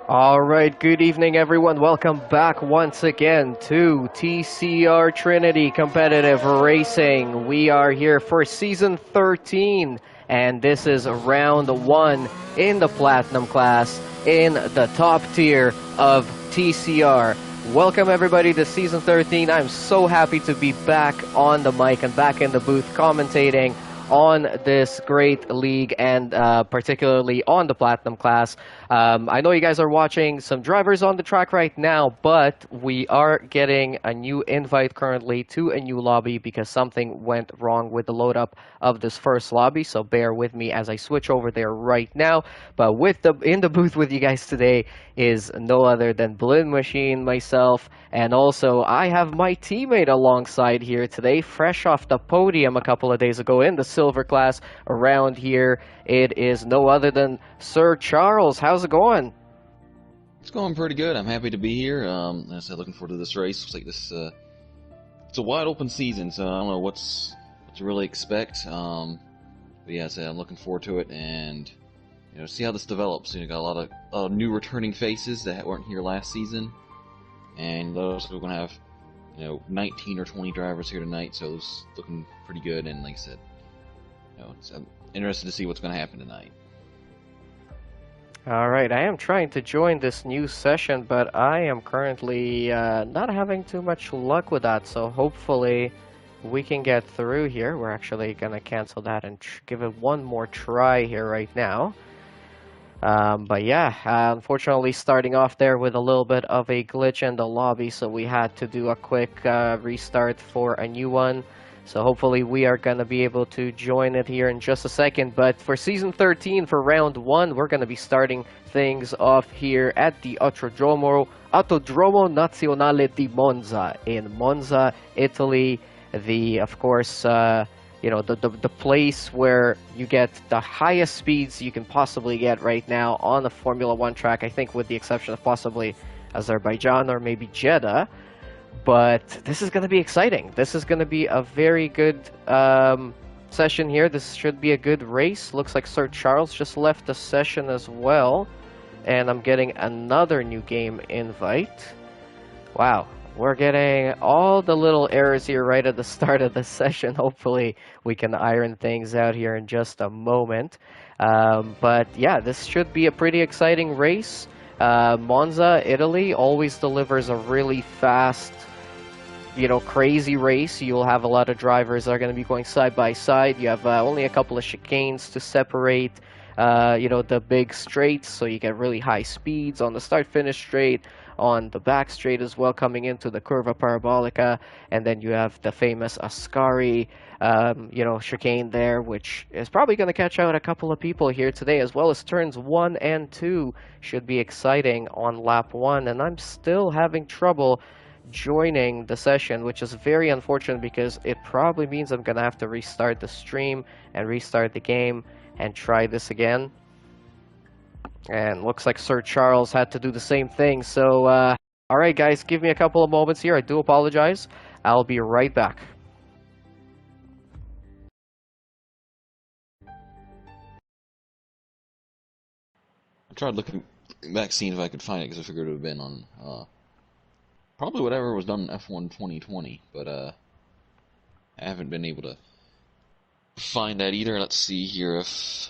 All right, good evening, everyone. Welcome back once again to TCR Trinity Competitive Racing. We are here for season 13, and this is round 1 in the Platinum class in the top tier of TCR. Welcome, everybody, to season 13. I'm so happy to be back on the mic and back in the booth commentating on this great league and particularly on the Platinum class. I know you guys are watching some drivers on the track right now, but we are getting a new invite currently to a new lobby because something went wrong with the load up of this first lobby, so bear with me as I switch over there right now. But in the booth with you guys today is no other than Balloon Machine, myself, and also I have my teammate alongside here today, fresh off the podium a couple of days ago in the silver class around here. It is no other than Sir Charles. How's it going? It's going pretty good. I'm happy to be here. As I said, looking forward to this race. Looks like this it's a wide open season, so I don't know what to really expect. But yeah, I'm looking forward to it, and see how this develops. Got a lot of new returning faces that weren't here last season, and those we're gonna have 19 or 20 drivers here tonight. So it's looking pretty good, and like I said, I'm interested to see what's going to happen tonight. Alright, I am trying to join this new session, but I am currently not having too much luck with that, so hopefully we can get through here. We're actually going to cancel that and give it one more try here right now. But yeah, unfortunately starting off there with a little bit of a glitch in the lobby, so we had to do a quick restart for a new one. So hopefully we are going to be able to join it here in just a second. But for Season 13, for Round 1, we're going to be starting things off here at the Autodromo Nazionale di Monza in Monza, Italy. Of course, the place where you get the highest speeds you can possibly get right now on the Formula 1 track, I think with the exception of possibly Azerbaijan or maybe Jeddah. But this is going to be exciting. This is going to be a very good session here. This should be a good race. Looks like Sir Charles just left the session as well. And I'm getting another new game invite. Wow. We're getting all the little errors here right at the start of the session. Hopefully we can iron things out here in just a moment. But yeah, this should be a pretty exciting race. Monza, Italy always delivers a really fast, crazy race. You'll have a lot of drivers that are going to be going side by side. You have only a couple of chicanes to separate, the big straights, so you get really high speeds on the start-finish straight, on the back straight as well, coming into the Curva Parabolica, and then you have the famous Ascari, chicane there, which is probably going to catch out a couple of people here today, as well as turns 1 and 2 should be exciting on lap 1, and I'm still having trouble joining the session, which is very unfortunate because it probably means I'm going to have to restart the stream and restart the game and try this again. And looks like Sir Charles had to do the same thing. So, alright guys, give me a couple of moments here. I do apologize. I'll be right back. I tried looking back, seeing if I could find it, because I figured it would have been on probably whatever was done in F1 2020, but I haven't been able to find that either. Let's see here if...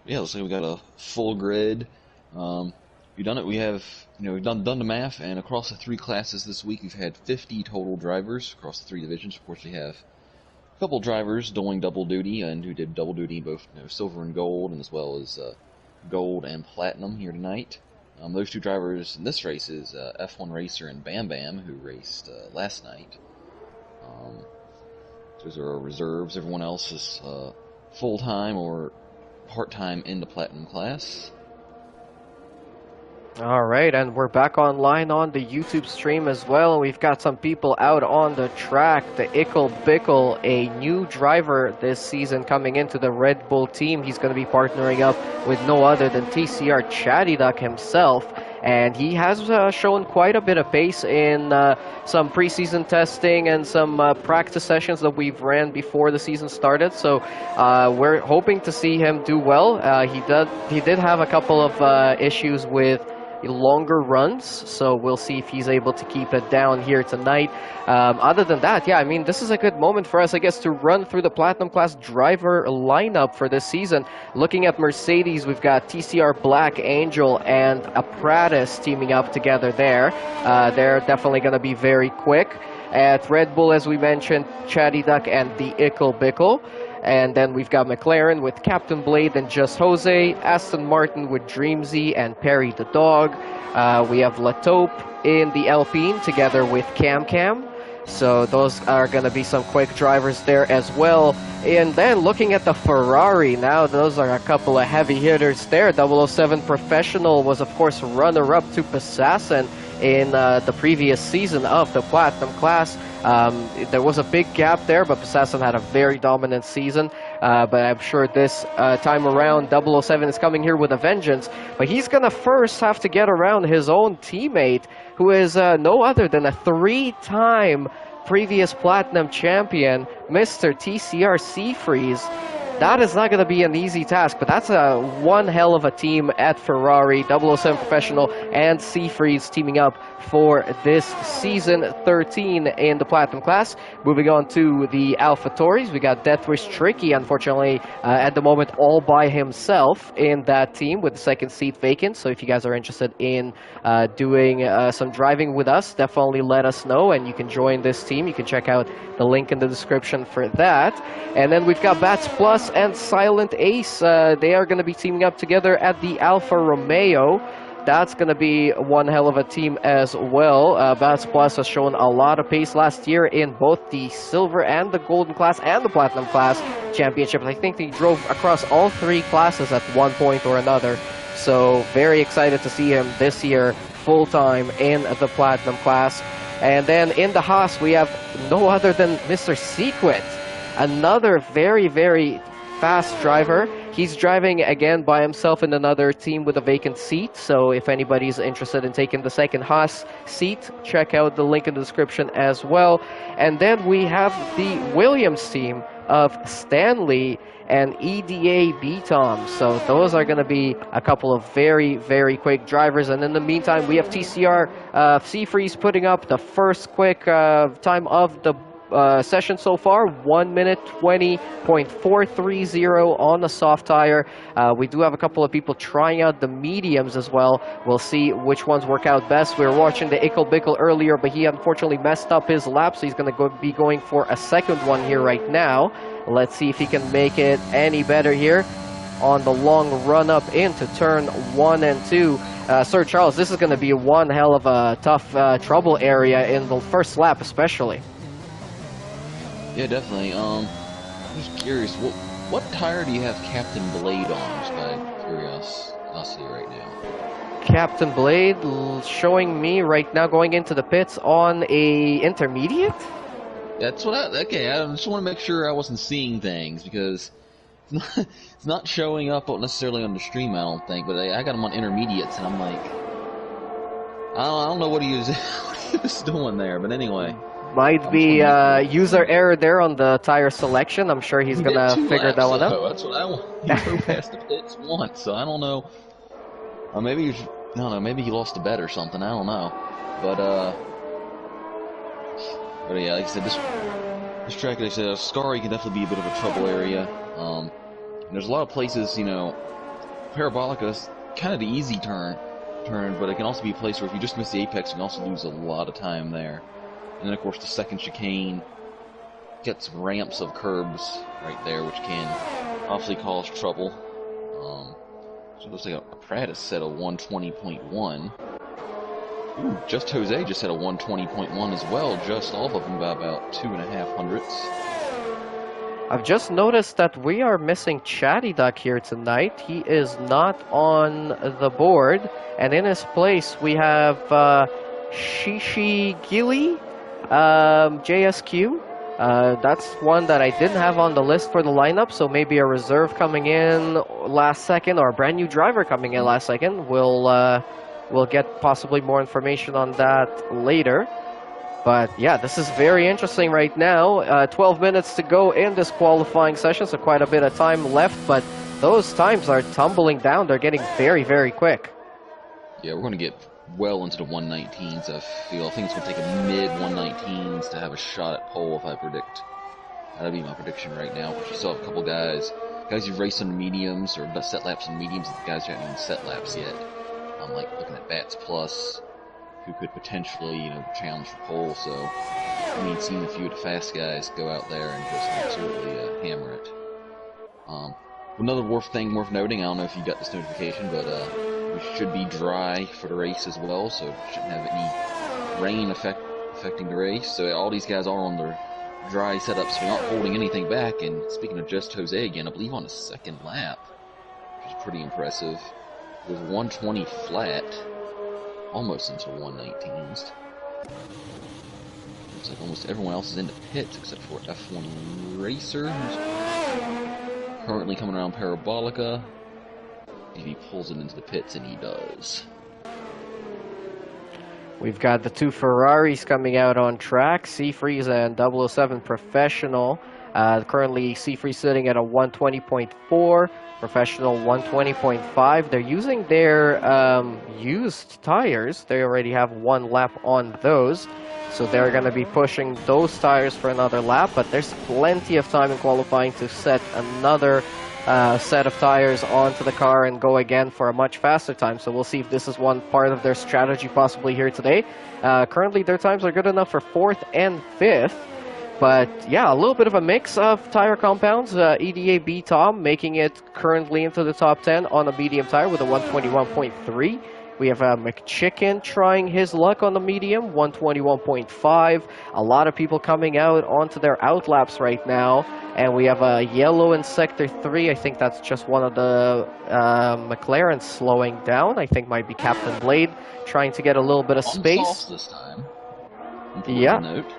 Yeah, looks like we got a full grid. We've done it. We have, we've done the math, and across the 3 classes this week, we've had 50 total drivers across the 3 divisions. Of course, we have a couple drivers doing double duty, and who did double duty in both silver and gold, and as well as gold and platinum here tonight. Those 2 drivers in this race is F1 Racer and Bam Bam, who raced last night. Those are our reserves. Everyone else is full-time or part-time in the platinum class. Alright, and we're back online on the YouTube stream as well, and we've got some people out on the track. The Ickle Bickle, a new driver this season coming into the Red Bull team. He's going to be partnering up with no other than TCR Chatty Duck himself. and he has shown quite a bit of pace in some preseason testing and some practice sessions that we've ran before the season started. So we're hoping to see him do well. He did have a couple of issues with longer runs, so we'll see if he's able to keep it down here tonight. Other than that, yeah, I mean, this is a good moment for us, I guess, to run through the Platinum Class driver lineup for this season. Looking at Mercedes, we've got TCR, Black Angel, and Apparatus teaming up together there. They're definitely going to be very quick. At Red Bull, as we mentioned, Chatty Duck and the Ickle Bickle. And then we've got McLaren with Captain Blade and Just Jose, Aston Martin with Dreamsy and Perry the Dog. We have Lataupe in the Alpine together with Cam Cam. So those are going to be some quick drivers there as well. And then looking at the Ferrari, now those are a couple of heavy hitters there. 007 Professional was, of course, runner-up to Passassin in the previous season of the Platinum Class. There was a big gap there, but Passassin had a very dominant season. But I'm sure this time around, 007 is coming here with a vengeance. But he's going to first have to get around his own teammate, who is no other than a three-time previous Platinum champion, Mr. TCR Seafreeze. That is not going to be an easy task, but that's one hell of a team at Ferrari. 007 Professional and Seafreeze teaming up for this season 13 in the Platinum Class. Moving on to the AlphaTauris, we got Deathwish Tricky, unfortunately, at the moment all by himself in that team with the second seat vacant. So if you guys are interested in doing some driving with us, definitely let us know, and you can join this team. You can check out the link in the description for that. And then we've got Bats Plus and Silent Ace. They are going to be teaming up together at the Alfa Romeo. That's going to be one hell of a team as well. Bats Plus has shown a lot of pace last year in both the Silver and the Golden Class and the Platinum Class championships. I think they drove across all three classes at one point or another. So very excited to see him this year full-time in the Platinum Class. And then in the Haas, we have no other than Mr. Sequent. Another very, very fast driver. He's driving again by himself in another team with a vacant seat. So if anybody's interested in taking the second Haas seat, check out the link in the description as well. And then we have the Williams team of Stanley and EDA B-Tom. So those are going to be a couple of very, very quick drivers. And in the meantime, we have TCR Seafreeze putting up the first quick time of the session so far, 1 minute 20.430 on the soft tire. We do have a couple of people trying out the mediums as well. We'll see which ones work out best. We were watching the Ickle Bickle earlier, but he unfortunately messed up his lap, so he's going to be going for a second one here right now. Let's see if he can make it any better here on the long run up into turn 1 and 2. Sir Charles, this is going to be one hell of a tough trouble area in the first lap especially. Yeah, definitely. I'm just curious, what tire do you have Captain Blade on, just by curiosity right now? Captain Blade showing me right now going into the pits on a intermediate? That's what I just want to make sure I wasn't seeing things, because it's not showing up necessarily on the stream, I don't think, but I got him on intermediates, and I'm like, I don't know what he was doing there, but anyway. Might be user error there on the tire selection. I'm sure he's going to figure that one out. That's what I want. He drove past the pits once, so I don't know. Or maybe maybe he lost a bet or something, I don't know. But yeah, like I said, this track, like I said, Scary can definitely be a bit of a trouble area. There's a lot of places, Parabolica's kind of the easy turn, but it can also be a place where if you just miss the apex, you can also lose a lot of time there. And then, of course, the second chicane gets ramps of curbs right there, which can obviously cause trouble. So it looks like Apparatus set a 120.1. Ooh, Just Jose just had a 120.1 as well, just off of him by about 2.5 hundredths. I've just noticed that we are missing Chatty Duck here tonight. He is not on the board. And in his place, we have Shishi Gili. JSQ, that's one that I didn't have on the list for the lineup, so maybe a reserve coming in last second or a brand new driver coming in last second. We'll We'll get possibly more information on that later. But yeah, this is very interesting right now. 12 minutes to go in this qualifying session, so quite a bit of time left, but those times are tumbling down. They're getting very, very quick. Yeah, we're going to get well into the 119s, I feel. I think it's going to take a mid-119s to have a shot at pole, if I predict. That'd be my prediction right now. But you still have a couple guys who race on mediums, or set laps on mediums, and the guys who haven't even set laps yet. I'm like looking at Bats Plus, who could potentially, challenge for pole. So, I mean, seeing a few of the fast guys go out there and just absolutely hammer it. Another thing worth noting, I don't know if you got this notification, but we should be dry for the race as well, so shouldn't have any rain affecting the race. So all these guys are on their dry setups, so we aren't holding anything back. And speaking of Just Jose again, I believe on his second lap, which is pretty impressive, with 120 flat, almost into 119s. Looks like almost everyone else is in the pits except for F1 Racer, who's currently coming around Parabolica. If he pulls him into the pits, and he does. We've got the two Ferraris coming out on track, Seafreeze and 007 Professional. Currently, Seafreeze sitting at a 120.4, Professional 120.5. They're using their used tires. They already have one lap on those, so they're going to be pushing those tires for another lap, but there's plenty of time in qualifying to set another set of tires onto the car and go again for a much faster time. So we'll see if this is one part of their strategy possibly here today. Currently their times are good enough for 4th and 5th, but yeah, a little bit of a mix of tire compounds. EDA B Tom making it currently into the top 10 on a medium tire with a 121.3. We have McChicken trying his luck on the medium, 121.5. A lot of people coming out onto their outlaps right now. And we have a yellow in Sector 3. I think that's just one of the McLarens slowing down. I think might be Captain Blade trying to get a little bit of space. On softs this time. Yeah. Note,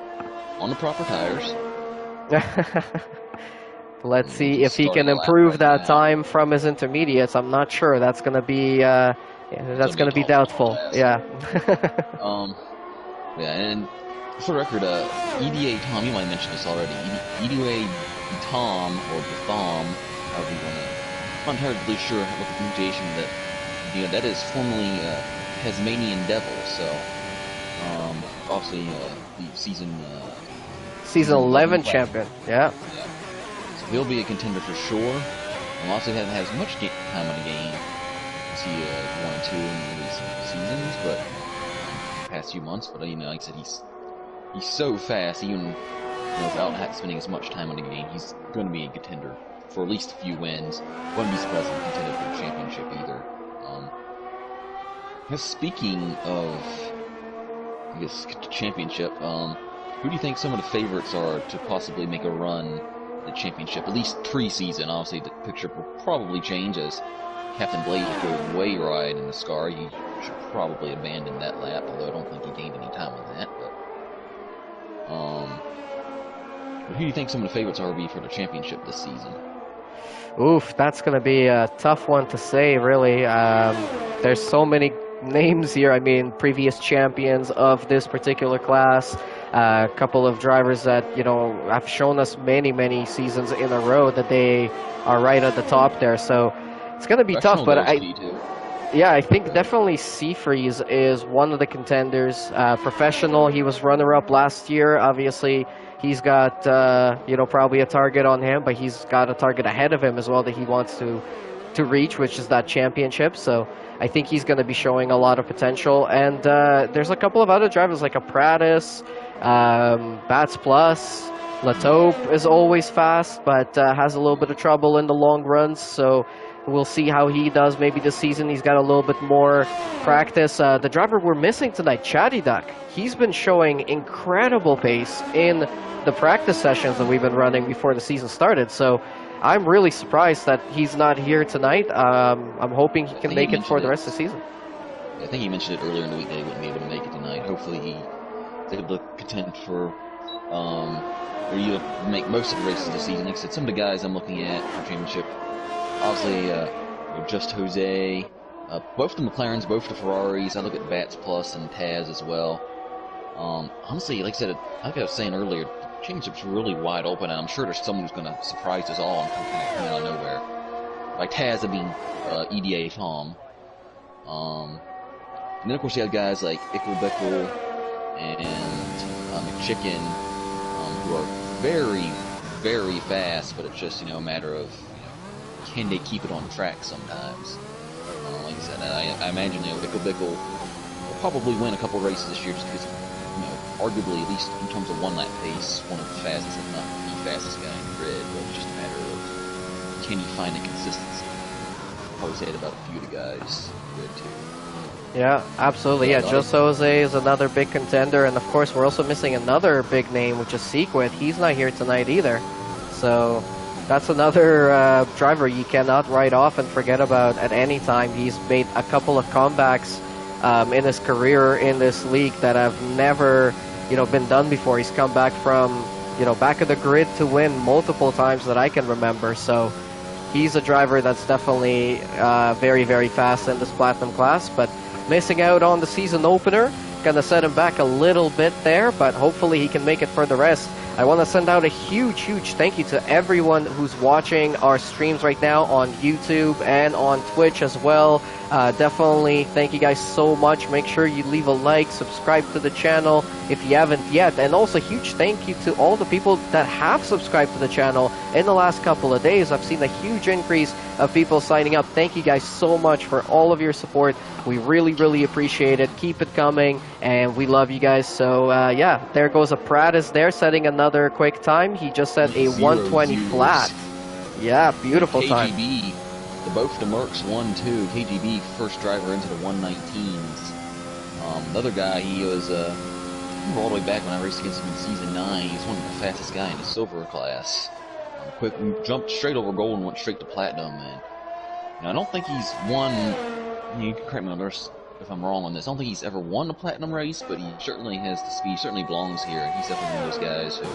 on the proper tires. Let's see if he can improve that time from his intermediates. I'm not sure. That's going to be... that's going to be doubtful. Yeah. Yeah, and for the record, EDA Tom, you might have mentioned this already. EDA Tom, or Betham, however you want to. I'm not entirely sure what the pronunciation that is formerly Tasmanian Devil. So, obviously, the season 11 champion. Yeah. So he'll be a contender for sure. And also hasn't had as much time on the game. See 1 and 2 in these seasons, but past few months. But like I said, he's so fast. Even without spending as much time on the game, he's going to be a contender for at least a few wins. Wouldn't be surprised if he contended for the championship either. Speaking of, championship, who do you think some of the favorites are to possibly make a run at the championship, at least pre-season? Obviously, the picture will probably change as Captain Blade is going way wide in the Scar. He should probably abandon that lap, although I don't think he gained any time on that. But who do you think some of the favorites are be for the championship this season? Oof, that's going to be a tough one to say, really. There's so many names here. I mean, previous champions of this particular class, a couple of drivers that, have shown us many seasons in a row that they are right at the top there. So it's going to be tough, but I think definitely Seafreeze is one of the contenders. Professional, he was runner-up last year. Obviously, he's got, probably a target on him, but he's got a target ahead of him as well that he wants to reach, which is that championship. So I think he's going to be showing a lot of potential. And there's a couple of other drivers like a Prattis, Bats Plus. Latope is always fast, but has a little bit of trouble in the long runs. So we'll see how he does maybe this season. He's got a little bit more practice. The driver we're missing tonight, Chatty Duck, he's been showing incredible pace in the practice sessions that we've been running before the season started. So I'm really surprised that he's not here tonight. I'm hoping he can make it for the rest of the season. I think he mentioned it earlier in the week that he wouldn't be able to make it tonight. Hopefully he's able to contend for, or you make most of the races this season. Like I said, some of the guys I'm looking at for championship, obviously, Just Jose, Both the McLarens, both the Ferraris. I look at Bats Plus and Taz as well. Honestly, like I said, like I was saying earlier, the championship's really wide open, and I'm sure there's someone who's going to surprise us all and kind of come out of nowhere. Like Taz being EDA Tom. And then of course you have guys like Ickle Bickle and McChicken, who are very, very fast, but it's just, a matter of, can they keep it on track sometimes. Like I said, I imagine, Ickle Bickle will probably win a couple races this year just because, arguably, at least in terms of one lap pace, one of the fastest, if not the fastest guy in the grid, but it's just a matter of, can you find a consistency? I'll probably say it about a few of the guys good too. Yeah, absolutely. Yeah, Just Jose is another big contender, and of course we're also missing another big name, which is Sequit. He's not here tonight either, so that's another driver you cannot write off and forget about at any time. He's made a couple of comebacks in his career in this league that have never, been done before. He's come back from, back of the grid to win multiple times that I can remember. So he's a driver that's definitely very, very fast in this Platinum class, but missing out on the season opener. Gonna set him back a little bit there, but hopefully he can make it for the rest. I want to send out a huge, huge thank you to everyone who's watching our streams right now on YouTube and on Twitch as well. Definitely thank you guys so much. Make sure you leave a like, subscribe to the channel if you haven't yet. And also huge thank you to all the people that have subscribed to the channel in the last couple of days. I've seen a huge increase of people signing up. Thank you guys so much for all of your support. We really, really appreciate it. Keep it coming, and we love you guys. So, yeah, there goes a Pradis there setting another quick time. He just set a 120 flat. Yeah, beautiful time. KGB, both the Mercs 1-2. KGB first driver into the 119s. The other guy, he was all the way back when I raced against him in Season 9. He's one of the fastest guy in the silver class. Quick, jumped straight over gold and went straight to platinum. And I don't think he's won. You can correct me if I'm wrong on this. I don't think he's ever won a platinum race, but he certainly has the speed. Certainly belongs here, and he's definitely one of those guys who,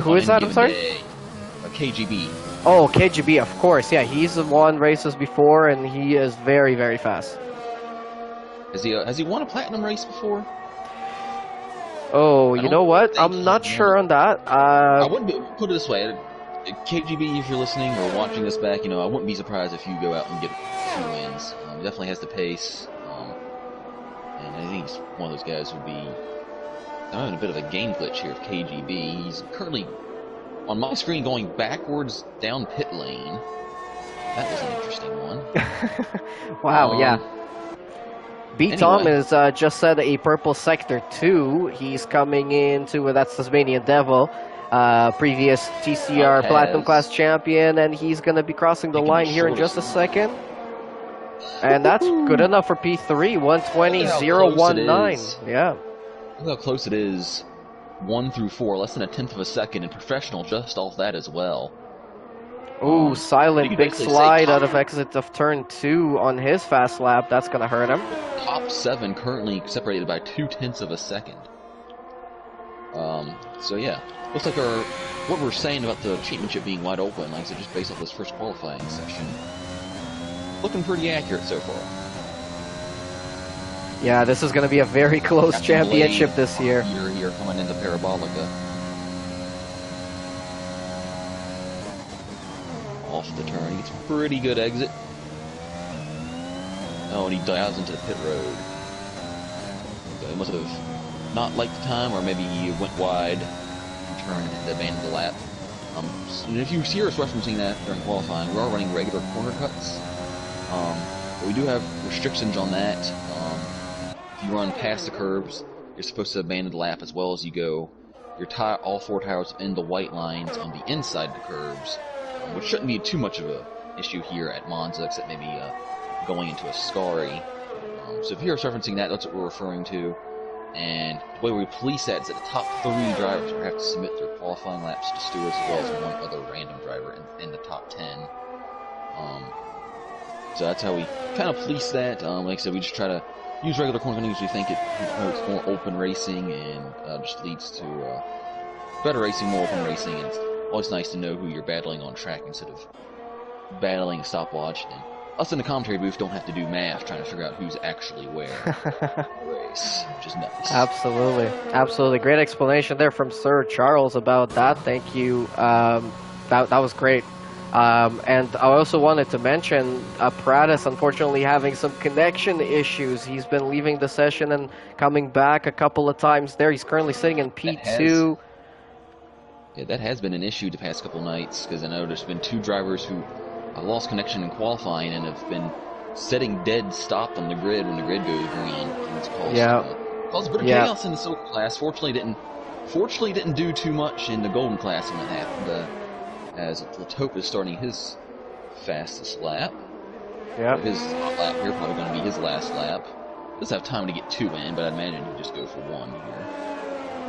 Who is that? I'm sorry. KGB. Oh, KGB, of course. Yeah, he's won races before, and he is very, very fast. Has he won a platinum race before? Oh, you know what? I'm not sure on that. I wouldn't put it this way. KGB, if you're listening or watching this back, I wouldn't be surprised if you go out and get a few wins. He definitely has the pace, and I think he's one of those guys who'd be. I'm having a bit of a game glitch here with KGB. He's currently on my screen going backwards down pit lane. That was an interesting one. Wow, yeah. Tom is just set a purple sector 2. He's coming into that's Tasmanian Devil, previous TCR Platinum class champion, and he's going to be crossing the line here in just a second. And that's good enough for P3, 120.019. Yeah. Look how close it is. 1 through 4, less than a tenth of a second, and professional just off that as well. Ooh, silent big slide out of exit of turn 2 on his fast lap. That's going to hurt him. Top 7 currently separated by 0.2 of a second. So yeah, looks like what we're saying about the championship being wide open, like I said, just based off this first qualifying session, looking pretty accurate so far. Yeah, this is going to be a very close championship Blade, this year. Here coming into Parabolica. Off the turn, he gets a pretty good exit. Oh, and he dials into the pit road. So he must have not liked the time, or maybe he went wide and turned and abandoned the lap. And if you hear us referencing that during qualifying, we are running regular corner cuts. But we do have restrictions on that. If you run past the curbs, you're supposed to abandon the lap as well as you go. All 4 tires in the white lines on the inside of the curbs, which shouldn't be too much of an issue here at Monza, except maybe going into a Scari. So if you're referencing that, that's what we're referring to. And the way we police that is that the top 3 drivers will have to submit their qualifying laps to stewards as well as one other random driver in the top 10. So that's how we kind of police that. Like I said, we just try to use regular corner cutting because we think it promotes more open racing and just leads to better racing, more open racing, and it's always nice to know who you're battling on track instead of battling a stopwatch and us in the commentary booth don't have to do math trying to figure out who's actually where in the race, which is nice. Absolutely, absolutely. Great explanation there from Sir Charles about that. Thank you. That was great. And I also wanted to mention Pradis unfortunately having some connection issues. He's been leaving the session and coming back a couple of times there. He's currently sitting in P2. Yeah, that has been an issue the past couple nights, because I know there's been 2 drivers who lost connection in qualifying and have been setting dead stop on the grid when the grid goes green. And it's caused a bit of chaos in the silver class. Fortunately didn't do too much in the golden class when it happened, as Latope is starting his fastest lap. Yeah. His lap here probably going to be his last lap. Does have time to get 2 in, but I'd imagine he'd just go for 1 here.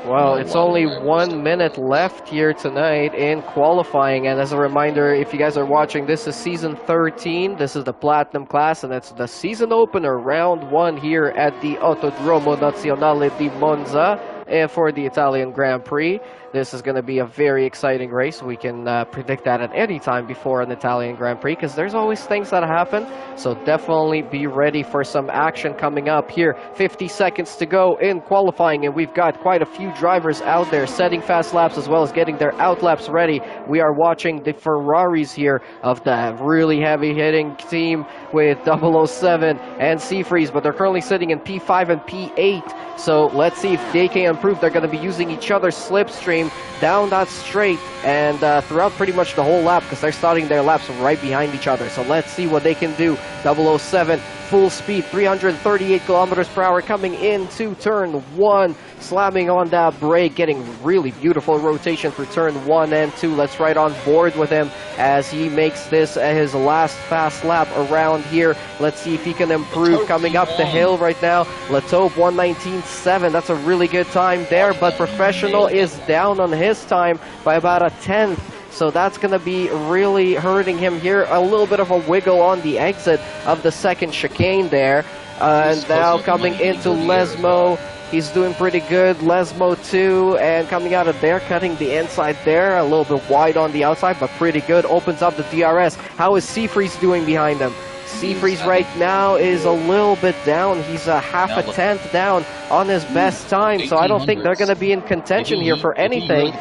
Well, it's only 1 minute left here tonight in qualifying, and as a reminder, if you guys are watching, this is season 13, this is the Platinum class, and it's the season opener, round 1 here at the Autodromo Nazionale di Monza for the Italian Grand Prix. This is going to be a very exciting race. We can predict that at any time before an Italian Grand Prix, because there's always things that happen. So definitely be ready for some action coming up here. 50 seconds to go in qualifying, and we've got quite a few drivers out there setting fast laps as well as getting their out laps ready. We are watching the Ferraris here of the really heavy-hitting team with 007 and Seafreeze, but they're currently sitting in P5 and P8. So let's see if they can improve. They're going to be using each other's slipstream down that straight and throughout pretty much the whole lap, because they're starting their laps right behind each other. So let's see what they can do. 007 full speed, 338 kilometers per hour coming into turn 1, slamming on that brake, getting really beautiful rotation through turn 1 and 2. Let's ride on board with him as he makes this his last fast lap around here. Let's see if he can improve. Latope coming up the hill right now. Latope 1:19.7. That's a really good time there, but Professional is down on his time by about a tenth. So that's going to be really hurting him here. A little bit of a wiggle on the exit of the second chicane there. And now coming into Lesmo. He's doing pretty good. Lesmo too. And coming out of there, cutting the inside there. A little bit wide on the outside, but pretty good. Opens up the DRS. How is Seafreeze doing behind him? Seafreeze right now is a little bit down. He's a half a tenth down on his best time. So I don't think they're going to be in contention here for anything.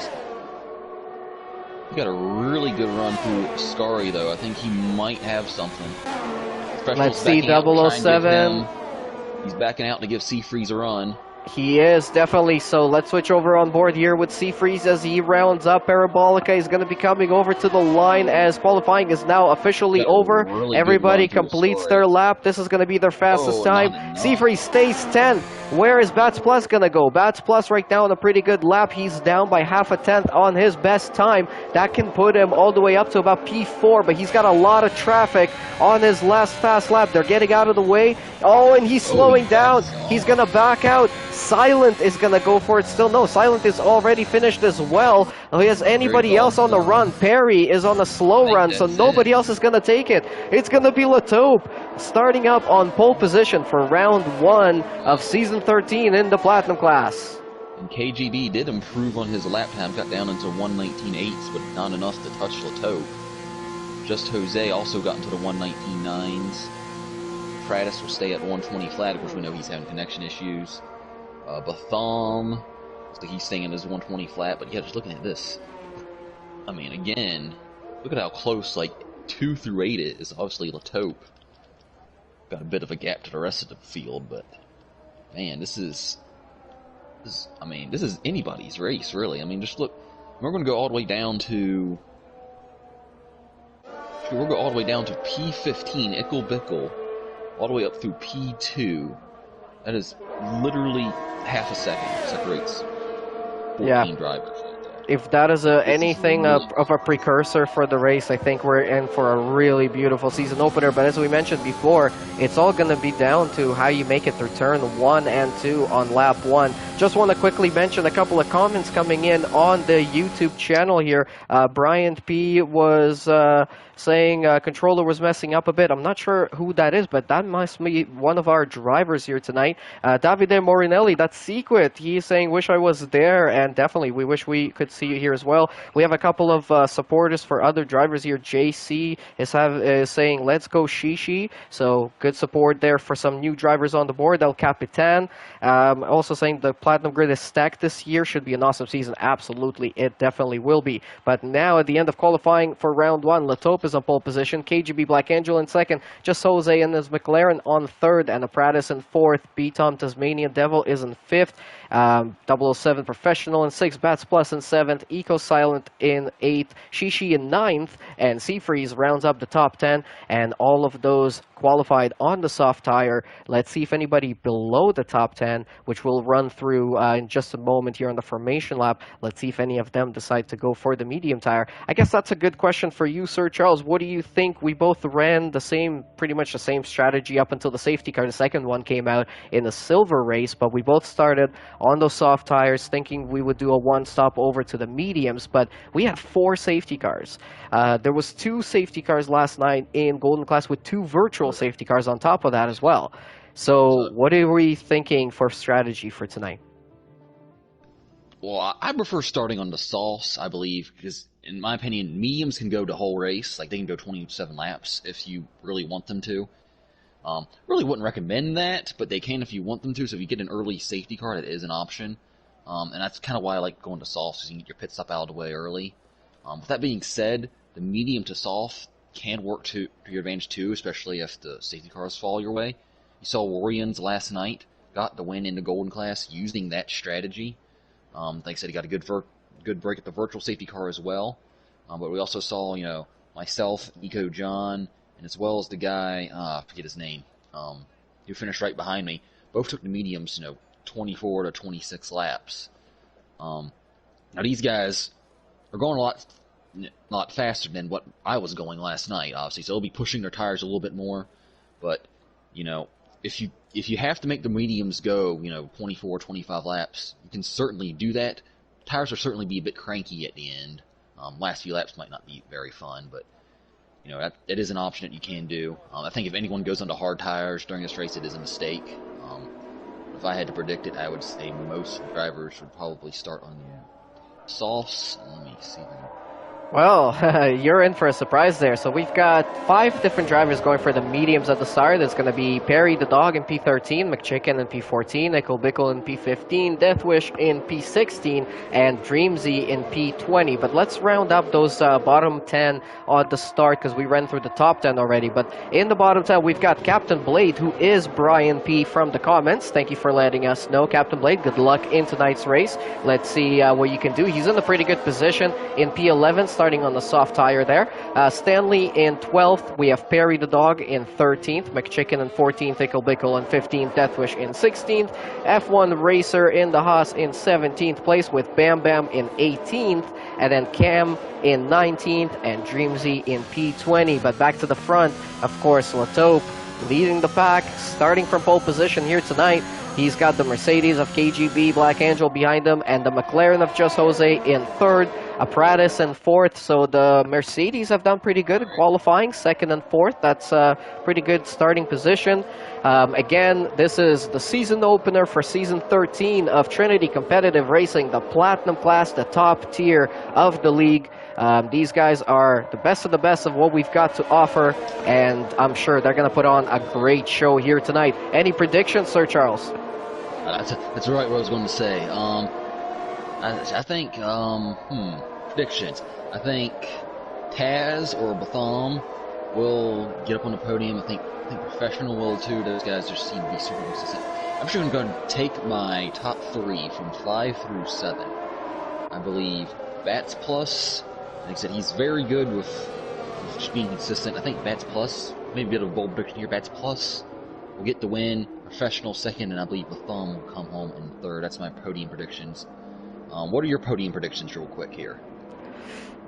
He got a really good run through Scari, though. I think he might have something. Let's see, 007. He's backing out to give Seafreeze a run. He is, definitely. So let's switch over on board here with Seafreeze as he rounds up. Parabolica is going to be coming over to the line as qualifying is now officially over. Really everybody completes their lap. This is going to be their fastest time. Seafreeze stays 10th. Where is Bats Plus going to go? Bats Plus right now on a pretty good lap. He's down by half a tenth on his best time. That can put him all the way up to about P4, but he's got a lot of traffic on his last fast lap. They're getting out of the way. Oh, and he's slowing down. He's going to back out. Silent is going to go for it still. No, Silent is already finished as well. Has anybody else on the run? Perry is on a slow run, so nobody else is going to take it. It's going to be Latope starting up on pole position for round 1 of season 13 in the Platinum class. And KGB did improve on his lap time, got down into 1:19.8s, but not enough to touch Latope. Just Jose also got into the 1:19.9s. Pradis will stay at 1:20 flat, of course we know he's having connection issues. Batham, looks like he's staying in his 1:20 flat, but yeah, just looking at this. I mean, again, look at how close, like, 2 through 8 is. Obviously, Latope got a bit of a gap to the rest of the field, but, man, this is anybody's race, really. I mean, just look, we're going to go all the way down to, we'll go all the way down to P15, Ickle Bickle, all the way up through P2. That is literally half a second separates 14 drivers right there. If that is anything of a precursor for the race, I think we're in for a really beautiful season opener. But as we mentioned before, it's all going to be down to how you make it through turn 1 and 2 on lap 1. Just want to quickly mention a couple of comments coming in on the YouTube channel here. Brian P. was saying controller was messing up a bit. I'm not sure who that is, but that must be one of our drivers here tonight. Davide Morinelli, that's Secret. He's saying, wish I was there, and definitely we wish we could see you here as well. We have a couple of supporters for other drivers here. JC is saying, let's go Shishi. So good support there for some new drivers on the board. El Capitan also saying the Platinum Grid is stacked this year. Should be an awesome season. Absolutely, it definitely will be. But now at the end of qualifying for round one, Latope is on pole position. KGB Black Angel in second. Just Jose and his McLaren on third. And Apparatus in fourth. B-Tom Tasmanian Devil is in fifth. 007 Professional in sixth. Bats Plus in seventh. Eco Silent in eighth. Shishi in ninth. And Seafreeze rounds up the top 10. And all of those qualified on the soft tire. Let's see if anybody below the top 10, which we'll run through in just a moment here on the formation lap. Let's see if any of them decide to go for the medium tire. I guess that's a good question for you, Sir Charles. What do you think? We both ran pretty much the same strategy up until the safety car. The second one came out in a silver race, but we both started on those soft tires thinking we would do a one-stop over to the mediums, but we had 4 safety cars. There was 2 safety cars last night in Golden Class with 2 virtual safety cars on top of that as well. So what are we thinking for strategy for tonight? Well, I prefer starting on the softs, I believe, because in my opinion, mediums can go the whole race. Like, they can go 27 laps if you really want them to. Really wouldn't recommend that, but they can if you want them to. So if you get an early safety car, that is an option. And that's kind of why I like going to softs, so you can get your pit stop out of the way early. With that being said, the medium to soft can work to your advantage too, especially if the safety cars fall your way. You saw Warriors last night got the win in the Golden Class using that strategy. Like I said, he got a good break at the virtual safety car as well. But we also saw, myself, Nico John, and as well as the guy, I forget his name, who finished right behind me. Both took the mediums, 24 to 26 laps. Now these guys are going a lot faster than what I was going last night, obviously, so they'll be pushing their tires a little bit more. But, if you have to make the mediums go, 24, 25 laps, you can certainly do that. Tires will certainly be a bit cranky at the end. Last few laps might not be very fun, but that is an option that you can do. I think if anyone goes onto hard tires during this race, it is a mistake. If I had to predict it, I would say most drivers would probably start on the softs. Let me see. Well, you're in for a surprise there. So we've got 5 different drivers going for the mediums at the start. It's going to be Perry the Dog in P13, McChicken in P14, Nickel Bickle in P15, Deathwish in P16, and Dreamsy in P20. But let's round up those bottom 10 at the start because we ran through the top 10 already. But in the bottom 10, we've got Captain Blade, who is Brian P. from the comments. Thank you for letting us know, Captain Blade. Good luck in tonight's race. Let's see what you can do. He's in a pretty good position in P11, starting on the soft tire there. Stanley in 12th. We have Perry the Dog in 13th. McChicken in 14th. Ickle Bickle in 15th. Deathwish in 16th. F1 Racer in the Haas in 17th place with Bam Bam in 18th. And then Cam in 19th and Dreamsy in P20. But back to the front, of course, Latope leading the pack, starting from pole position here tonight. He's got the Mercedes of KGB Black Angel behind him and the McLaren of Just Jose in third. Apparatus in fourth, so the Mercedes have done pretty good in qualifying, second and fourth. That's a pretty good starting position. Again, this is the season opener for season 13 of Trinity Competitive Racing, the Platinum class, the top tier of the league. These guys are the best of what we've got to offer, and I'm sure they're going to put on a great show here tonight. Any predictions, Sir Charles? That's right what I was going to say. I think, predictions. I think Taz or Batham will get up on the podium. I think Professional will too. Those guys just seem to be super consistent. I'm sure I'm going to take my top 3 from 5 through 7. I believe Bats Plus, like I said, he's very good with just being consistent. I think Bats Plus, maybe a bit of a bold prediction here, Bats Plus will get the win. Professional second, and I believe Batham will come home in third. That's my podium predictions. What are your podium predictions real quick here?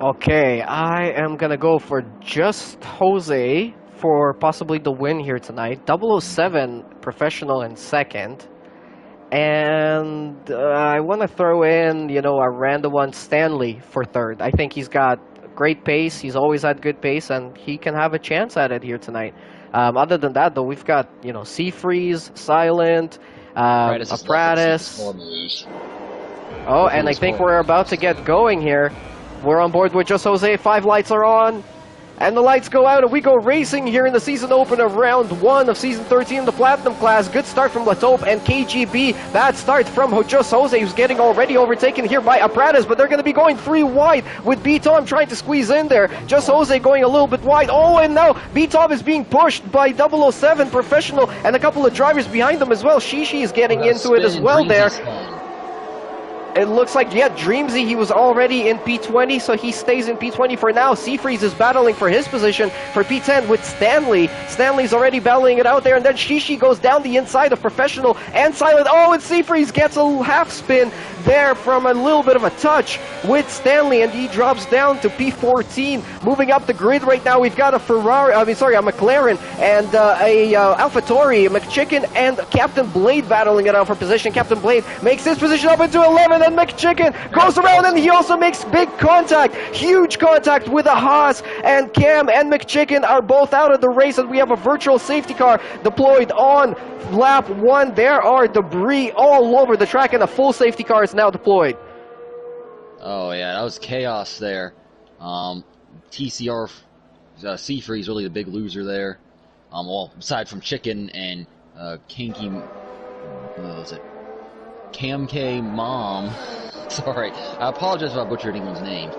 Okay, I am going to go for Just Jose for possibly the win here tonight. 007 Professional in second. And I want to throw in, a random one, Stanley for third. I think he's got great pace. He's always had good pace, and he can have a chance at it here tonight. Other than that, though, we've got, Seafreeze, Silent, Apparatus. Oh, and I think we're about to get going here. We're on board with Just Jose. 5 lights are on. And the lights go out, and we go racing here in the season open of round 1 of season 13 of the Platinum class. Good start from Latope and KGB. Bad start from Just Jose, who's getting already overtaken here by Apprentice, but they're going to be going 3 wide with B-Tom trying to squeeze in there. Just Jose going a little bit wide. Oh, and now B-Tom is being pushed by 007 Professional and a couple of drivers behind them as well. Shishi is getting into it as well there. It looks like, yeah, Dreamsy, he was already in P20, so he stays in P20 for now. Seafreeze is battling for his position for P10 with Stanley. Stanley's already battling it out there, and then Shishi goes down the inside of Professional and Silent. Oh, and Seafreeze gets a half spin there from a little bit of a touch with Stanley, and he drops down to P14. Moving up the grid right now, we've got a McLaren and a AlphaTauri, McChicken and Captain Blade battling it out for position. Captain Blade makes his position up into 11, and McChicken goes around, and he also makes big contact, huge contact with a Haas, and Cam and McChicken are both out of the race, and we have a virtual safety car deployed on lap 1. There are debris all over the track, and a full safety car is now deployed. Oh yeah, that was chaos there. TCR, Seafreeze really the big loser there. Well, aside from Chicken and Kinky, what was it? Cam K Mom. Sorry, I apologize if I butchered anyone's name.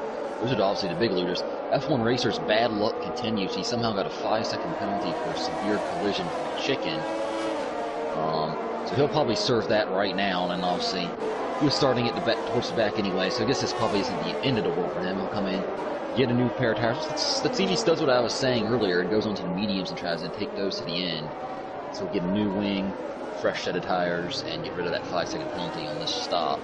Those are obviously the big losers. F1 Racer's bad luck continues. He somehow got a 5-second penalty for a severe collision with Chicken. So he'll probably serve that right now, and obviously he was starting it towards the back anyway, so I guess this probably isn't the end of the world for him. He'll come in, get a new pair of tires. Let's see if he does what I was saying earlier and goes on to the mediums and tries to take those to the end. So we'll get a new wing, fresh set of tires, and get rid of that 5-second penalty on this stop.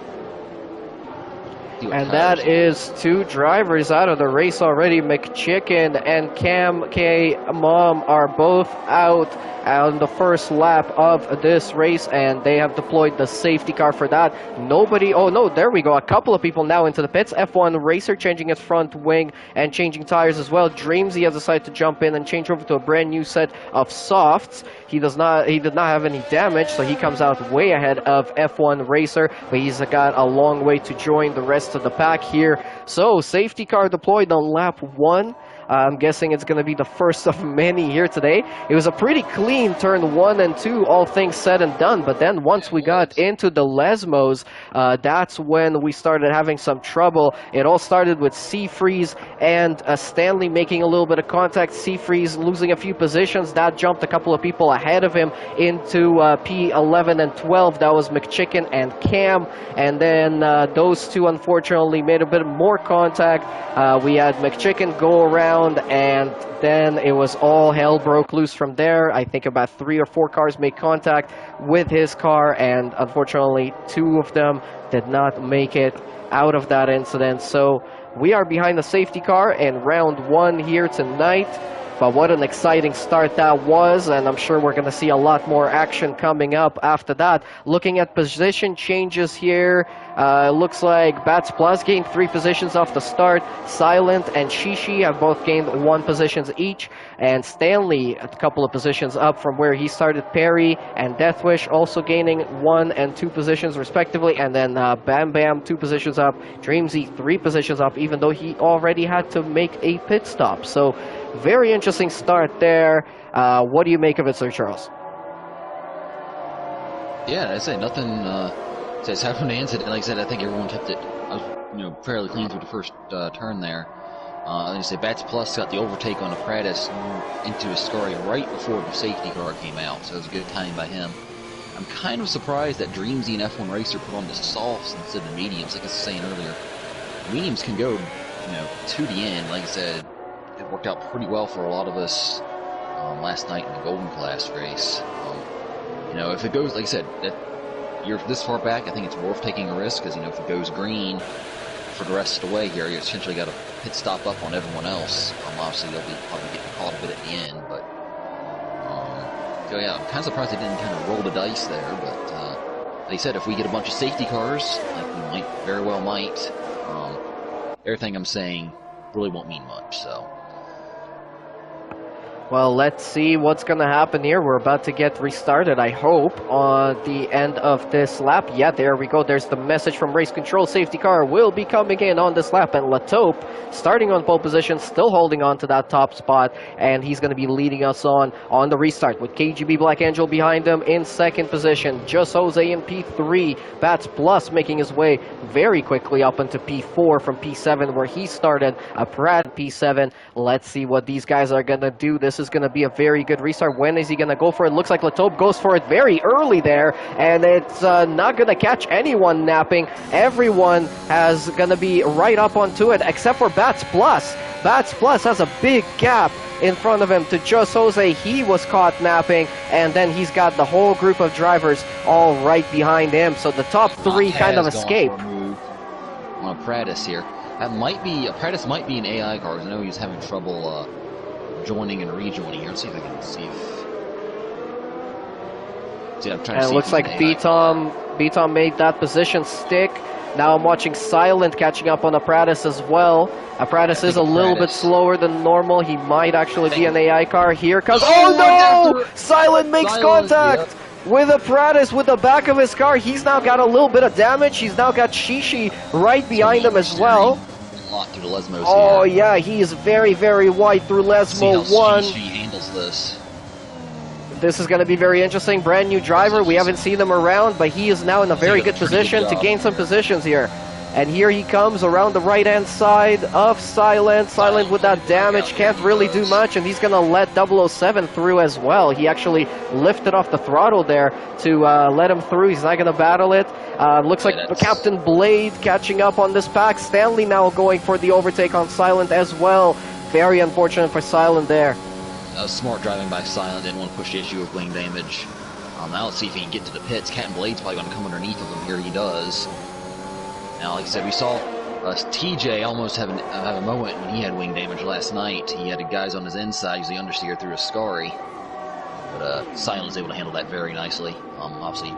And that is 2 drivers out of the race already. McChicken and Cam K Mom are both out on the first lap of this race, and they have deployed the safety car for that. Nobody, oh no, there we go, a couple of people now into the pits. F1 Racer changing its front wing and changing tires as well. Dreamsy has decided to jump in and change over to a brand new set of softs. He did not have any damage, so he comes out way ahead of F1 Racer, but he's got a long way to join the rest of the pack here. So safety car deployed on lap 1. I'm guessing it's going to be the first of many here today. It was a pretty clean turn 1 and 2, all things said and done. But then once we got into the Lesmos, that's when we started having some trouble. It all started with Seafreeze and Stanley making a little bit of contact. Seafreeze losing a few positions. That jumped a couple of people ahead of him into P11 and 12. That was McChicken and Cam. And then those two unfortunately made a bit more contact. We had McChicken go around, and then it was all hell broke loose from there. I think about 3 or 4 cars made contact with his car, and unfortunately 2 of them did not make it out of that incident. So we are behind the safety car in round 1 here tonight. But what an exciting start that was, and I'm sure we're going to see a lot more action coming up after that. Looking at position changes here, looks like Bats Plus gained 3 positions off the start. Silent and Shishi have both gained 1 positions each, and Stanley a couple of positions up from where he started. Perry and Deathwish also gaining 1 and 2 positions respectively, and then Bam Bam 2 positions up, Dreamsy 3 positions up, even though he already had to make a pit stop. So very interesting start there. What do you make of it, Sir Charles? Yeah, I say nothing says happened to incident. Like I said, I think everyone kept it fairly clean through the first turn there. Like I say, Bats Plus got the overtake on Apprentice into Ascari right before the safety car came out, so it was a good timing by him. I'm kind of surprised that Dreamsy and F1 Racer put on the softs instead of the mediums, like I was saying earlier. Mediums can go, to the end. Like I said, it worked out pretty well for a lot of us last night in the Golden Class race. If it goes, like I said, that you're this far back, I think it's worth taking a risk, because, if it goes green for the rest of the way here, you essentially got a pit stop up on everyone else. Obviously, they'll be probably getting caught a bit at the end, but so yeah, I'm kind of surprised they didn't kind of roll the dice there, but like I said, if we get a bunch of safety cars, like we very well might, everything I'm saying really won't mean much, so. Well, let's see what's going to happen here. We're about to get restarted, I hope, on the end of this lap. Yeah, there we go. There's the message from race control. Safety car will be coming in on this lap. And Latope, starting on pole position, still holding on to that top spot. And he's going to be leading us on the restart with KGB Black Angel behind him in second position. Just Jose in P3. Bats Plus making his way very quickly up into P4 from P7 where he started. Pratt P7. Let's see what these guys are going to do. This is going to be a very good restart. When is he going to go for it? Looks like Latope goes for it very early there, and it's not going to catch anyone napping. Everyone has going to be right up onto it, except for Bats Plus. Bats Plus has a big gap in front of him to Just Jose. He was caught napping, and then he's got the whole group of drivers all right behind him. So the top three kind of escape. On Prattis here. That might be, Prattis might be an AI car, because I know he's having trouble joining and rejoining here. Let's see if I can see if... See, I'm trying to see. It looks like B-Tom made that position stick. Now I'm watching Silent catching up on Apparatus as well. Apparatus is a little bit slower than normal. He might actually be an AI car. Here comes... Oh no! Silent makes contact! With Apparatus, with the back of his car. He's now got a little bit of damage. He's now got Shishi right behind him as well. Oh yeah, he is very, very wide through Lesmo 1. Shishi handles this. This is going to be very interesting. Brand new driver. We haven't seen him around, but he is now in a very good position to gain some positions here. And here he comes around the right-hand side of Silent. Silent with that damage can't really do much, and he's going to let 007 through as well. He actually lifted off the throttle there to let him through. He's not going to battle it. Looks like Captain Blade catching up on this pack. Stanley now going for the overtake on Silent as well. Very unfortunate for Silent there. Smart driving by Silent. Didn't want to push the issue of wing damage. Now let's see if he can get to the pits. Captain Blade's probably going to come underneath of him here. He does. Now, like I said, we saw TJ almost have a moment when he had wing damage last night. He had guys on his inside as the understeer through a Scary. But Silent was able to handle that very nicely. Obviously,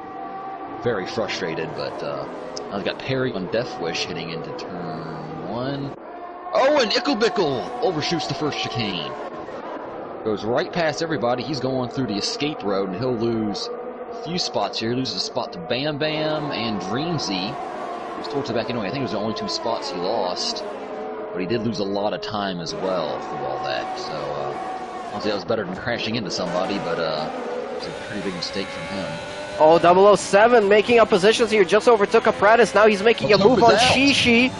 very frustrated, but now we've got Perry on Death Wish heading into turn 1. Oh, and Icklebickle overshoots the first chicane. Goes right past everybody. He's going through the escape road, and he'll lose a few spots here. He loses a spot to Bam Bam and Dreamzy. He was towards the back anyway. I think it was the only 2 spots he lost. But he did lose a lot of time as well through all that. So, honestly, that was better than crashing into somebody, but it was a pretty big mistake from him. Oh, 007 making up positions here. Just overtook Apparatus. Now he's making a move on Shishi.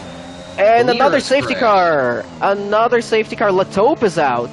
And another safety car. Another safety car. Latope is out.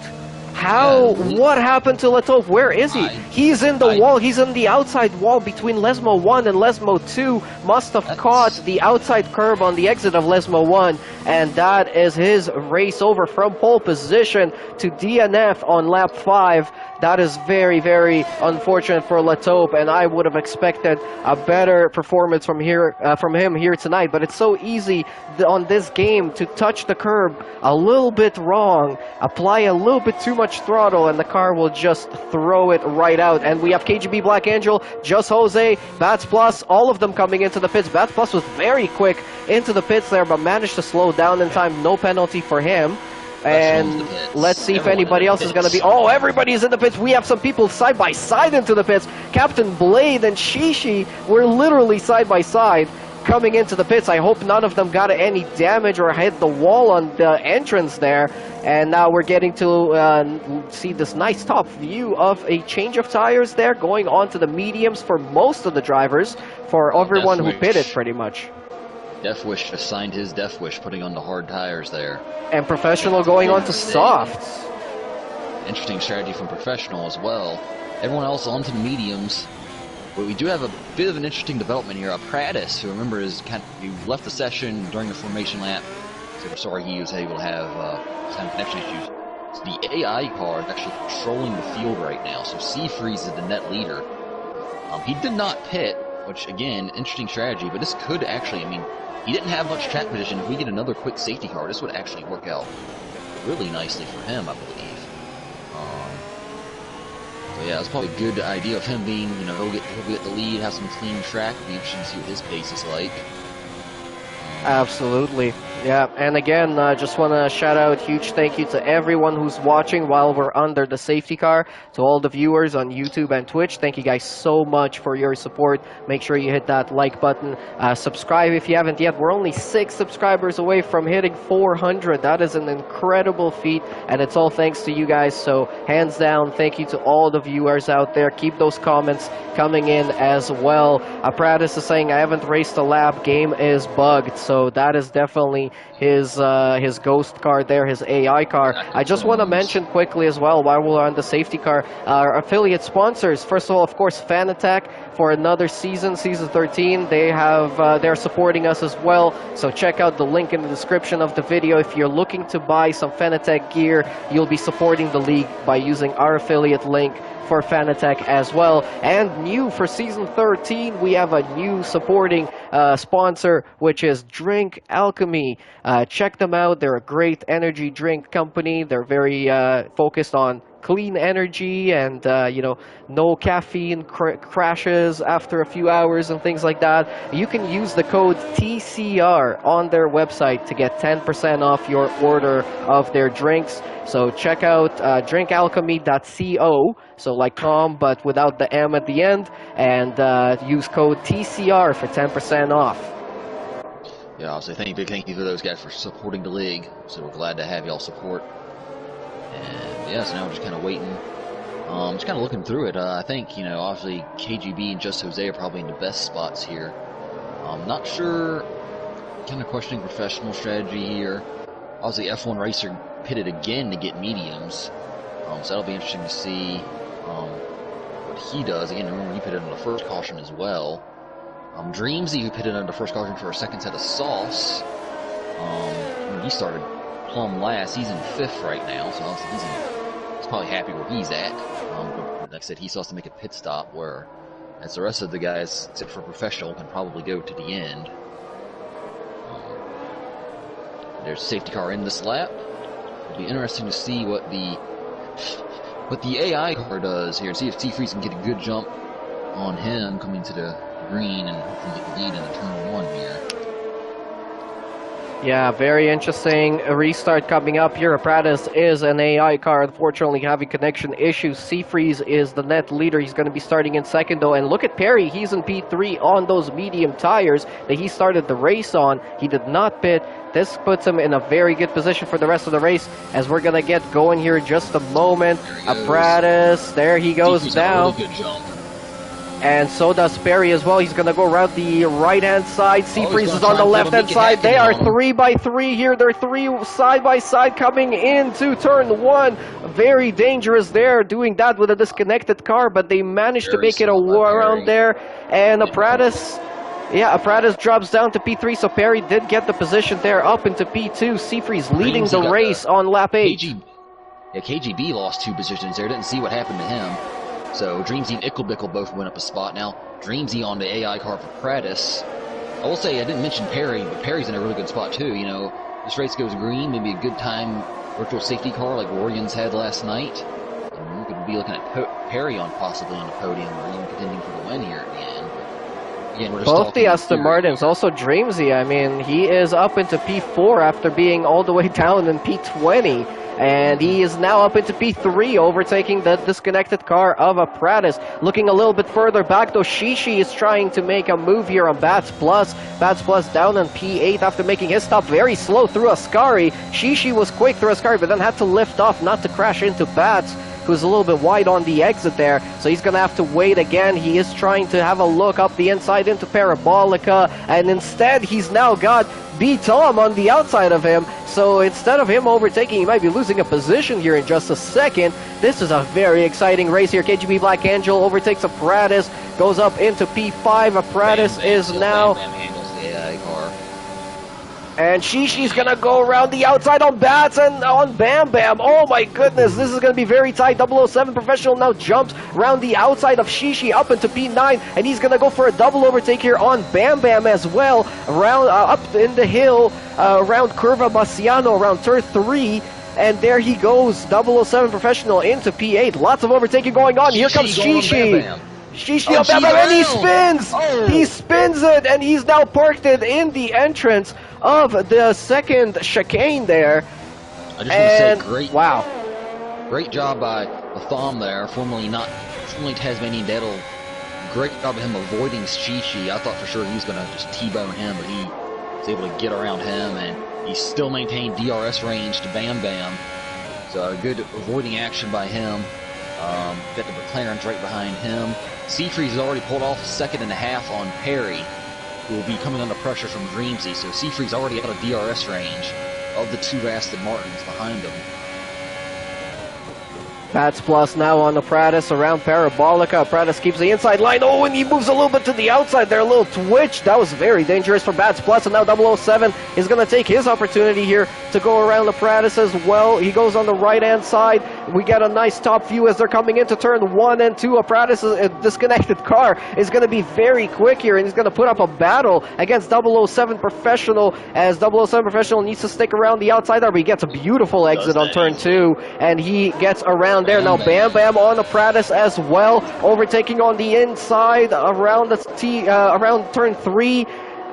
How? What happened to Latope? Where is he? He's in the wall. He's in the outside wall between Lesmo 1 and Lesmo 2. Must have caught the outside curb on the exit of Lesmo 1. And that is his race over from pole position to DNF on lap 5. That is very, very unfortunate for Latope, and I would have expected a better performance from him here tonight. But it's so easy on this game to touch the curb a little bit wrong, apply a little bit too much throttle, and the car will just throw it right out. And we have KGB Black Angel, Just Jose, Bats Plus, all of them coming into the pits. Bats Plus was very quick into the pits there, but managed to slow down in time. No penalty for him. And let's see if anybody else is going to be... Oh, everybody's in the pits. We have some people side by side into the pits. Captain Blade and Shishi were literally side by side coming into the pits. I hope none of them got any damage or hit the wall on the entrance there. And now we're getting to see this nice top view of a change of tires there, going on to the mediums for most of the drivers, for everyone who pitted pretty much. Death Wish assigned his Death Wish, putting on the hard tires there. And Professional going on to softs. Interesting strategy from Professional as well. Everyone else onto the mediums. But we do have a bit of an interesting development here. Prattis, who remember he left the session during the formation lap. So we're sorry he was able to have some connection issues. So the AI car is actually controlling the field right now. So Seafreeze is the net leader. He did not pit, which again, interesting strategy. But this could actually, I mean, he didn't have much track position. If we get another quick safety car, this would actually work out really nicely for him, I believe. So yeah, it's probably a good idea of him being, he'll get the lead, have some clean track. It'll be interesting to see what his pace is like. Absolutely. Yeah, and again, just want to shout out huge thank you to everyone who's watching while we're under the safety car, to all the viewers on YouTube and Twitch. Thank you guys so much for your support. Make sure you hit that like button. Subscribe if you haven't yet. We're only 6 subscribers away from hitting 400. That is an incredible feat, and it's all thanks to you guys. So, hands down, thank you to all the viewers out there. Keep those comments coming in as well. Apparatus is saying, I haven't raced a lap. Game is bugged. So, that is definitely his ghost car there, his AI car. I just want to mention quickly as well, while we're on the safety car, our affiliate sponsors. First of all, of course, Fanatec for another season 13. They're supporting us as well. So check out the link in the description of the video. If you're looking to buy some Fanatec gear, you'll be supporting the league by using our affiliate link for Fanatec as well. And new for season 13, we have a new supporting sponsor, which is Drink Alchemy. Check them out. They're a great energy drink company. They're very focused on clean energy and no caffeine crashes after a few hours and things like that. You can use the code TCR on their website to get 10% off your order of their drinks. So check out drinkalchemy.co, so like Tom but without the M at the end, and use code TCR for 10% off. Yeah, I'll say big thank you to those guys for supporting the league. So we're glad to have y'all support. And yeah, so now we're just kind of waiting. Just kind of looking through it. I think, obviously KGB and Just Jose are probably in the best spots here. Not sure, kind of questioning professional strategy here. Obviously F1 Racer pitted again to get mediums. So that'll be interesting to see what he does. Again, remember he pitted on the first caution as well. Dreamsy, who pitted on the first caution for a second set of sauce. He started plumb last. He's in 5th right now, so obviously he's probably happy where he's at. But like I said, he still has to make a pit stop, where as the rest of the guys, except for professional, can probably go to the end. There's a safety car in this lap. It'll be interesting to see what the AI car does here, and see if T-Freeze can get a good jump on him coming to the green and hopefully get the lead in the turn 1 here. Yeah, very interesting. A restart coming up here. Apparatus is an AI car, unfortunately having connection issues. Seafreeze is the net leader. He's going to be starting in 2nd though. And look at Perry. He's in P3 on those medium tires that he started the race on. He did not pit. This puts him in a very good position for the rest of the race, as we're going to get going here in just a moment. Apparatus, there he goes down. Really good jump. And so does Perry as well. He's going to go around the right-hand side. Seafreeze is on the left-hand side. They are 3x3 here. They're 3 side-by-side coming into turn 1. Very dangerous there, doing that with a disconnected car, but they managed to make it around there. And Apparatus drops down to P3, so Perry did get the position there up into P2. Seafreeze leading the race on lap 8. KGB lost 2 positions there. Didn't see what happened to him. So Dreamsy and Icklebickle both went up a spot. Now Dreamsy on the AI car for Pratis. I will say I didn't mention Perry, but Perry's in a really good spot too. This race goes green, maybe a good time virtual safety car like Warriors had last night. And we could be looking at Perry possibly on the podium or even contending for the win here at the end. But again, we're just both the Aston Martins, also Dreamsy. I mean, he is up into P4 after being all the way down in P20. And he is now up into P3, overtaking the disconnected car of Apparatus. Looking a little bit further back, though, Shishi is trying to make a move here on Bats Plus. Bats Plus down on P8 after making his stop very slow through Ascari. Shishi was quick through Ascari, but then had to lift off not to crash into Bats, who's a little bit wide on the exit there. So he's going to have to wait again. He is trying to have a look up the inside into Parabolica, and instead he's now got B-Tom on the outside of him. So instead of him overtaking, he might be losing a position here in just a second. This is a very exciting race here. KGB Black Angel overtakes Apparatus, goes up into P5. Apparatus is now... handles the AI car. And Shishi's gonna go around the outside on Bats and on Bam Bam. Oh my goodness, this is gonna be very tight. 007 Professional now jumps around the outside of Shishi up into P9, and he's gonna go for a double overtake here on Bam Bam as well. Around up in the hill, around Curva Baciano, around turn 3. And there he goes, 007 Professional into P8. Lots of overtaking going on. Here comes Shishi. Shishi on Bam Bam, and he spins! Oh. He spins it, and he's now parked it in the entrance of the second chicane there. I just want to say, great, wow, great job by the Thumb there, formerly Tasmanian Devil. Great job of him avoiding Shishi. I thought for sure he was going to just T-bone him, but he was able to get around him, and he still maintained DRS range to Bam Bam. So good avoiding action by him. Got the McLaren's right behind him. Seafreeze has already pulled off a second and a half on Perry, who will be coming under pressure from Dreamsy. So Seafreeze already out of DRS range of the two Aston Martins behind him. Bats Plus now on the Pratis around Parabolica. Pratis keeps the inside line. Oh, and he moves a little bit to the outside there. A little twitch. That was very dangerous for Bats Plus. And now 007 is going to take his opportunity here to go around the Pratis as well. He goes on the right-hand side. We get a nice top view as they're coming into turn 1 and 2. A Pratis, a disconnected car, is going to be very quick here. And he's going to put up a battle against 007 Professional, as 007 Professional needs to stick around the outside there. But he gets a beautiful exit on turn 2. And he gets around there. Now Bam Bam on the Pratis as well, overtaking on the inside around around turn 3.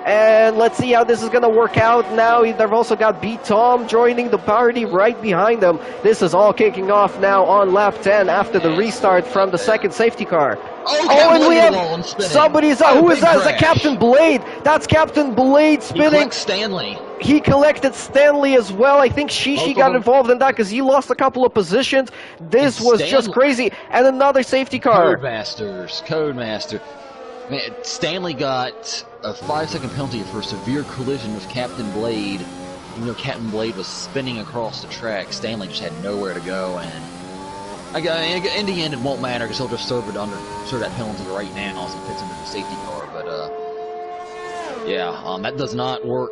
And let's see how this is going to work out now. They've also got B Tom joining the party right behind them. This is all kicking off now on lap 10 after the restart from the second safety car. Oh, and we have somebody's out. Who is that? Is that Captain Blade? That's Captain Blade spinning. Stanley. He collected Stanley as well. I think Shishi got involved in that because he lost a couple of positions. This was just crazy. And another safety car. Codemaster. Man, Stanley got a 5-second penalty for a severe collision with Captain Blade. Even though Captain Blade was spinning across the track, Stanley just had nowhere to go. And in the end, it won't matter because he'll just serve that penalty right now as he pits into the safety car. But yeah, that does not work.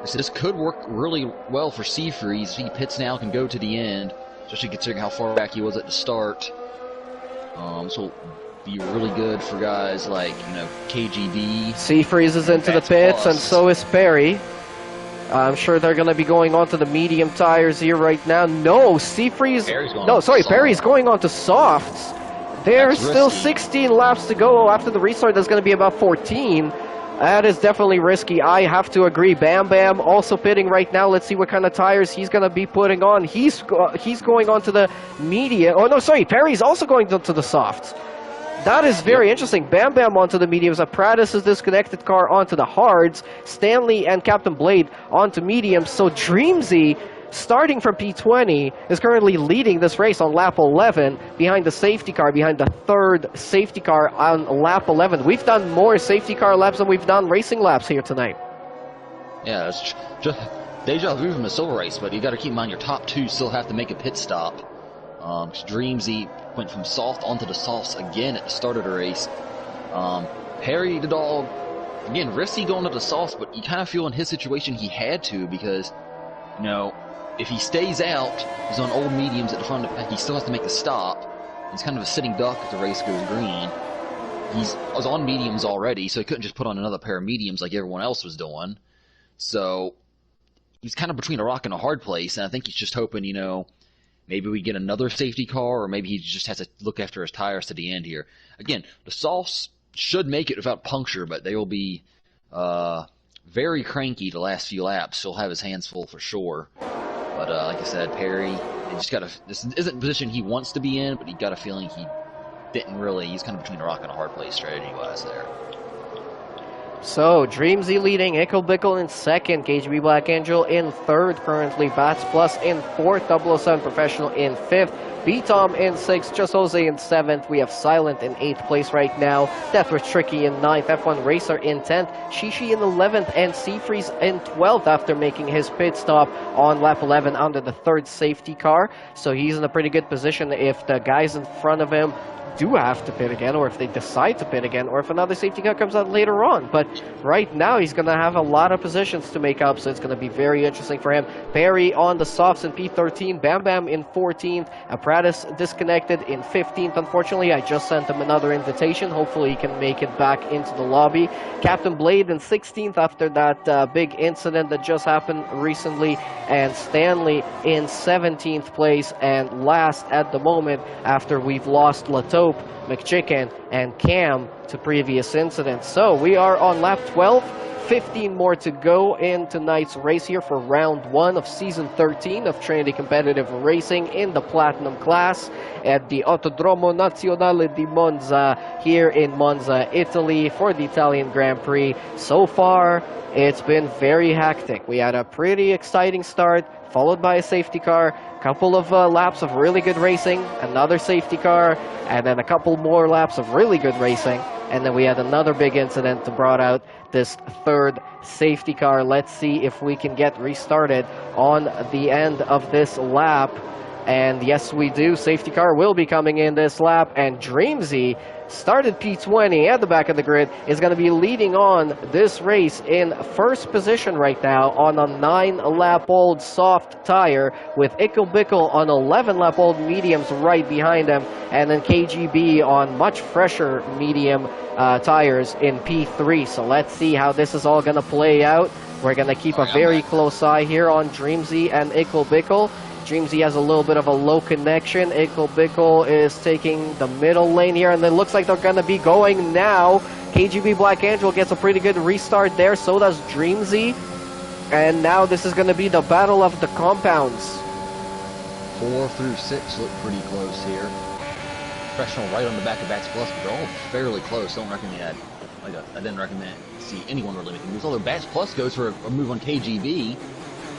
So this could work really well for Seafreeze. If he pits now, can go to the end, especially considering how far back he was at the start. So be really good for guys like, KGB. Seafreeze is into the pits, and so is Perry. I'm sure they're going to be going on to the medium tires here right now. No, Seafreeze... Perry's going on to softs. There's still 16 laps to go after the restart. There's going to be about 14. That is definitely risky. I have to agree. Bam Bam also pitting right now. Let's see what kind of tires he's going to be putting on. He's going on to the medium. Oh, no, sorry. Perry's also going to the softs. That is very interesting. Bam Bam onto the mediums. A Pratis' disconnected car onto the hards. Stanley and Captain Blade onto mediums. So Dreamsy, starting from P20, is currently leading this race on lap 11 behind the safety car, behind the third safety car on lap 11. We've done more safety car laps than we've done racing laps here tonight. Yeah, it's just deja vu from the silver race, but you got to keep in mind your top two still have to make a pit stop. Dreamsy went from soft onto the softs again at the start of the race. Perry did all, again, risky going to the softs, but you kind of feel in his situation he had to because, if he stays out, he's on old mediums at the front of the pack, he still has to make the stop. He's kind of a sitting duck if the race goes green. He was on mediums already, so he couldn't just put on another pair of mediums like everyone else was doing. So he's kind of between a rock and a hard place, and I think he's just hoping, maybe we get another safety car, or maybe he just has to look after his tires to the end here. Again, the softs should make it without puncture, but they will be very cranky the last few laps. He'll have his hands full for sure. But like I said, Perry, this isn't the position he wants to be in, but he got a feeling he's kind of between a rock and a hard place strategy-wise there. So, Dreamsy leading, Ickle Bickle in second, KGB Black Angel in third, currently Bats Plus in fourth, 007 Professional in fifth, B-Tom in sixth, Just Jose in seventh, we have Silent in eighth place right now, Deathwish Tricky in ninth, F1 Racer in 10th, Shishi in 11th, and Seafreeze in 12th after making his pit stop on lap 11 under the third safety car. So he's in a pretty good position if the guys in front of him do have to pit again, or if they decide to pit again, or if another safety car comes out later on. But right now, he's going to have a lot of positions to make up, so it's going to be very interesting for him. Perry on the softs in P13, Bam Bam in 14th, Pratis disconnected in 15th. Unfortunately, I just sent him another invitation. Hopefully, he can make it back into the lobby. Captain Blade in 16th after that big incident that just happened recently, and Stanley in 17th place, and last at the moment after we've lost Lato. Soap, McChicken, and Cam to previous incidents. So we are on lap 12. 15 more to go in tonight's race here for round 1 of season 13 of Trinity Competitive Racing in the Platinum class at the Autodromo Nazionale di Monza here in Monza, Italy for the Italian Grand Prix. So far, it's been very hectic. We had a pretty exciting start, followed by a safety car, couple of laps of really good racing, another safety car, and then a couple more laps of really good racing. And then we had another big incident that brought out this third safety car. Let's see if we can get restarted on the end of this lap. And yes, we do. Safety car will be coming in this lap. And Dreamzy started P20 at the back of the grid, is going to be leading on this race in first position right now on a 9-lap-old soft tire, with Ickle Bickle on 11-lap-old mediums right behind him, and then KGB on much fresher medium tires in P3. So let's see how this is all going to play out. We're going to keep a very close eye here on Dreamzy and Ickle Bickle. Dreamzy has a little bit of a low connection. Ickle Bickle is taking the middle lane here, and it looks like they're going to be going now. KGB Black Angel gets a pretty good restart there, so does Dreamzy. And now this is going to be the battle of the compounds. 4 through 6 look pretty close here. Professional right on the back of Bats Plus, but they're all fairly close. Don't recommend I didn't recommend see anyone really making moves. Although Bats Plus goes for a move on KGB.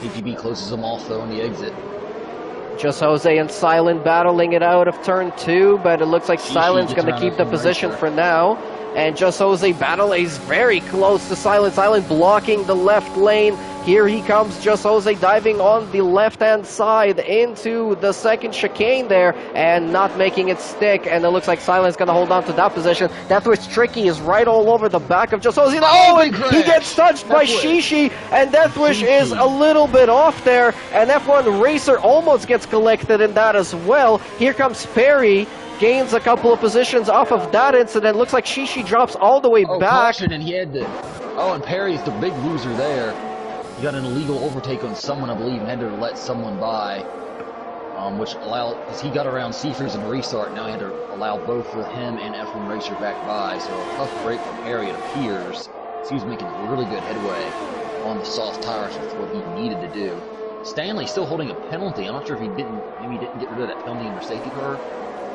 KGB closes them off though on the exit. Just Jose and Silent battling it out of turn 2, but it looks like Silent's going to keep the position for now. And Just Jose battle is very close to Silent. Silent blocking the left lane. Here he comes, Just Jose diving on the left-hand side into the second chicane there and not making it stick. And it looks like Silent's going to hold on to that position. Deathwish Tricky is right all over the back of Just Jose. Oh, and he gets touched by Shishi, and Deathwish is a little bit off there. And F1 Racer almost gets collected in that as well. Here comes Perry. Gains a couple of positions off of that incident. Looks like Shishi drops all the way back. Caution, and he had to... Oh, and Perry's the big loser there. He got an illegal overtake on someone, I believe, and had to let someone by, which allowed, because he got around Seafers in the restart. Now he had to allow both of him and F1 Racer back by. So a tough break for Perry, it appears. So he was making really good headway on the soft tires with what he needed to do. Stanley still holding a penalty. I'm not sure if maybe he didn't get rid of that penalty under safety car.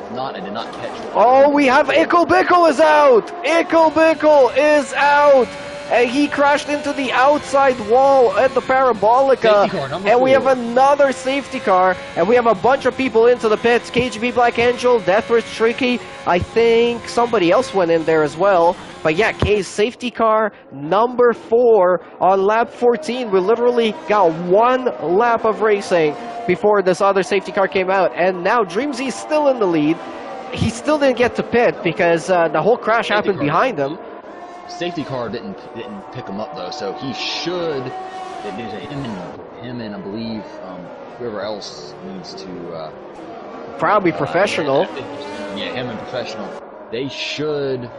If not, I did not catch it. Oh, we have Ickle Bickle is out! Ickle Bickle is out! And he crashed into the outside wall at the Parabolica. And we have another safety car. And we have a bunch of people into the pits. KGB Black Angel, Deathwish Tricky. I think somebody else went in there as well. But yeah, K's safety car number 4 on lap 14. We literally got 1 lap of racing before this other safety car came out. And now Dreamzy is still in the lead. He still didn't get to pit because the whole crash happened behind him. Safety car didn't pick him up though, so he should. Him and I believe whoever else needs to. Probably Professional. Yeah, him and Professional. They should.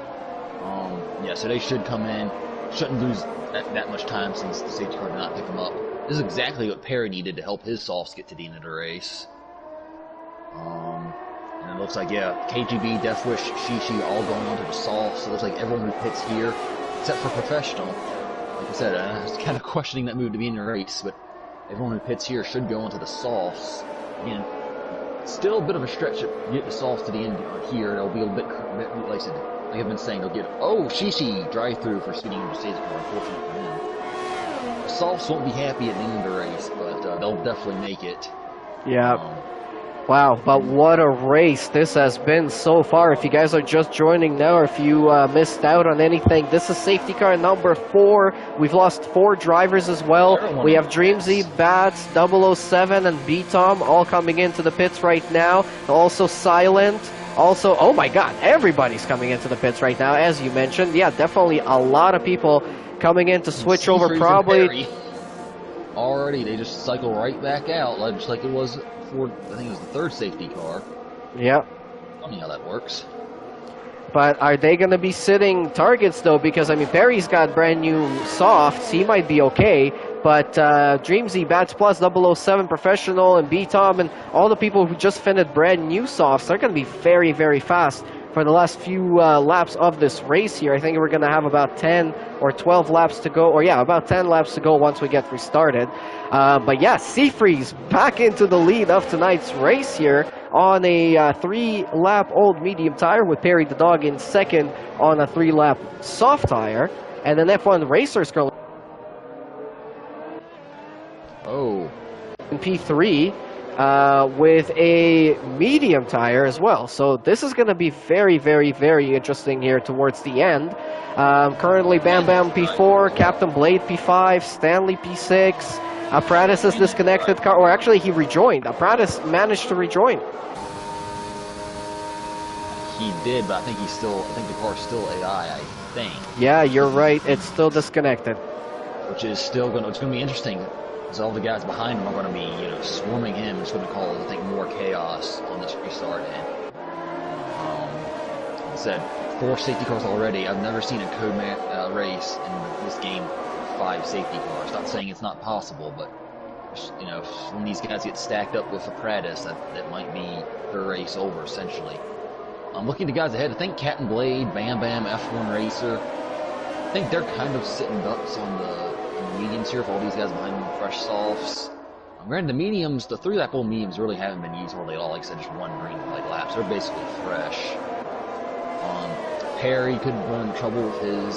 So they should come in. Shouldn't lose that much time since the safety car did not pick him up. This is exactly what Perry needed to help his softs get to the end of the race. And it looks like, yeah, KGB, Deathwish, Shishi all going onto the softs. So it looks like everyone who pits here, except for Professional. Like I said, I was kind of questioning that move to be in the race, but everyone who pits here should go onto the softs. Again, still a bit of a stretch to get the softs to the end here. It'll be a bit, like I said, like I've been saying, they'll get, Shishi drive-through for speeding into safety car, unfortunately for him. The softs won't be happy at the end of the race, but they'll definitely make it. Yeah. Wow, but what a race this has been so far. If you guys are just joining now, or if you missed out on anything, this is safety car number 4. We've lost 4 drivers as well. We have Dreamzy, Bats, 007, and B-Tom all coming into the pits right now. Also Silent. Also, oh my god, everybody's coming into the pits right now, as you mentioned. Yeah, definitely a lot of people coming in to switch over probably. Already, they just cycle right back out, just like it was for, I think it was the 3rd safety car. Yeah. Funny how that works. But are they going to be sitting targets, though? Because, I mean, Perry's got brand new softs. He might be okay. But Dreamzy, Bats Plus, 007, Professional, and B-Tom, and all the people who just finished brand new softs, they're going to be very, very fast for the last few laps of this race here. I think we're going to have about 10 or 12 laps to go, or yeah, about 10 laps to go once we get restarted. But yeah, Seafreeze back into the lead of tonight's race here on a 3-lap old medium tire, with Perry the dog in second on a 3-lap soft tire. And then F1 Racers currently in P3 with a medium tire as well. So this is going to be very, very, very interesting here towards the end. Currently Bam Bam P4, Captain Blade P5, Stanley P6. Apparatus is disconnected, or actually he rejoined. Apparatus managed to rejoin. He did, but I think the car's still AI, I think. Yeah, you're right. It's still disconnected. Which is still it's going to be interesting, because all the guys behind him are going to be, swarming him. It's going to cause, I think, more chaos on this restart. And, like I said, 4 safety cars already. I've never seen a code race in this game with 5 safety cars. Not saying it's not possible, but when these guys get stacked up with apparatus, that might be their race over essentially. Looking at the guys ahead, I think Captain Blade, Bam Bam, F1 Racer, I think they're kind of sitting ducks on the mediums here for all these guys behind them, fresh softs. Granted, the mediums, the 3-lap old mediums really haven't been used hardly at all. Like I said, just one green laps. They're basically fresh. Perry could run into trouble with his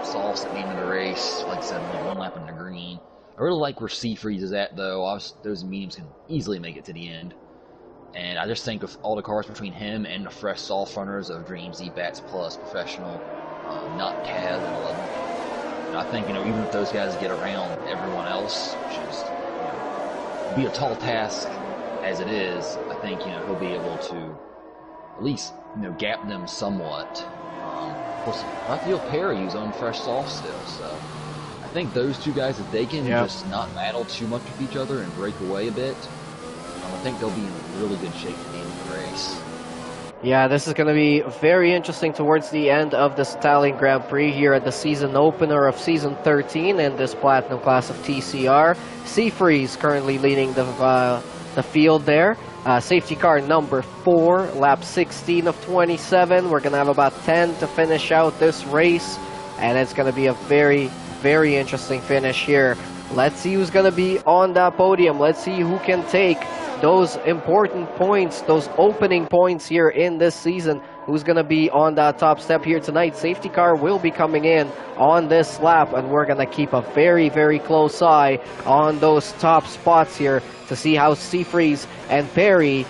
softs at the end of the race. Like I said, only 1 lap in the green. I really like where Seafreeze is at, though. Those mediums can easily make it to the end. And I just think of all the cars between him and the fresh soft runners of Dream Z, Bats Plus, Professional, not Kaz and 11. And I think, even if those guys get around everyone else, which is, be a tall task as it is, I think, he'll be able to at least, gap them somewhat. Of course, I feel Perry's on fresh soft still, so I think those 2 guys, if they can just not battle too much with each other and break away a bit, I think they'll be in really good shape at the end of the race. Yeah, this is going to be very interesting towards the end of this Italian Grand Prix here at the season opener of Season 13 in this Platinum class of TCR. Seafreeze currently leading the field there. Safety car number 4, lap 16 of 27. We're going to have about 10 to finish out this race, and it's going to be a very, very interesting finish here. Let's see who's going to be on that podium. Let's see who can take those important points, those opening points here in this season. Who's going to be on that top step here tonight? Safety car will be coming in on this lap, and we're going to keep a very, very close eye on those top spots here to see how Seafreeze and Perry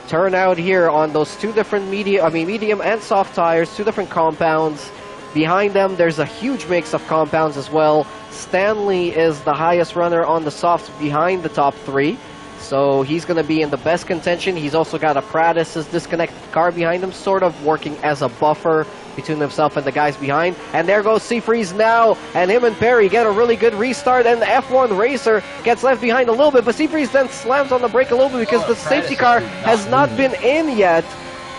turn out here on those 2 different medium and soft tires, 2 different compounds. Behind them, there's a huge mix of compounds as well. Stanley is the highest runner on the softs behind the top 3. So he's going to be in the best contention. He's also got Apparatus's disconnected car behind him, sort of working as a buffer between himself and the guys behind. And there goes Seafreeze now, and him and Perry get a really good restart, and the F1 Racer gets left behind a little bit, but Seafreeze then slams on the brake a little bit because the safety car has not been in yet.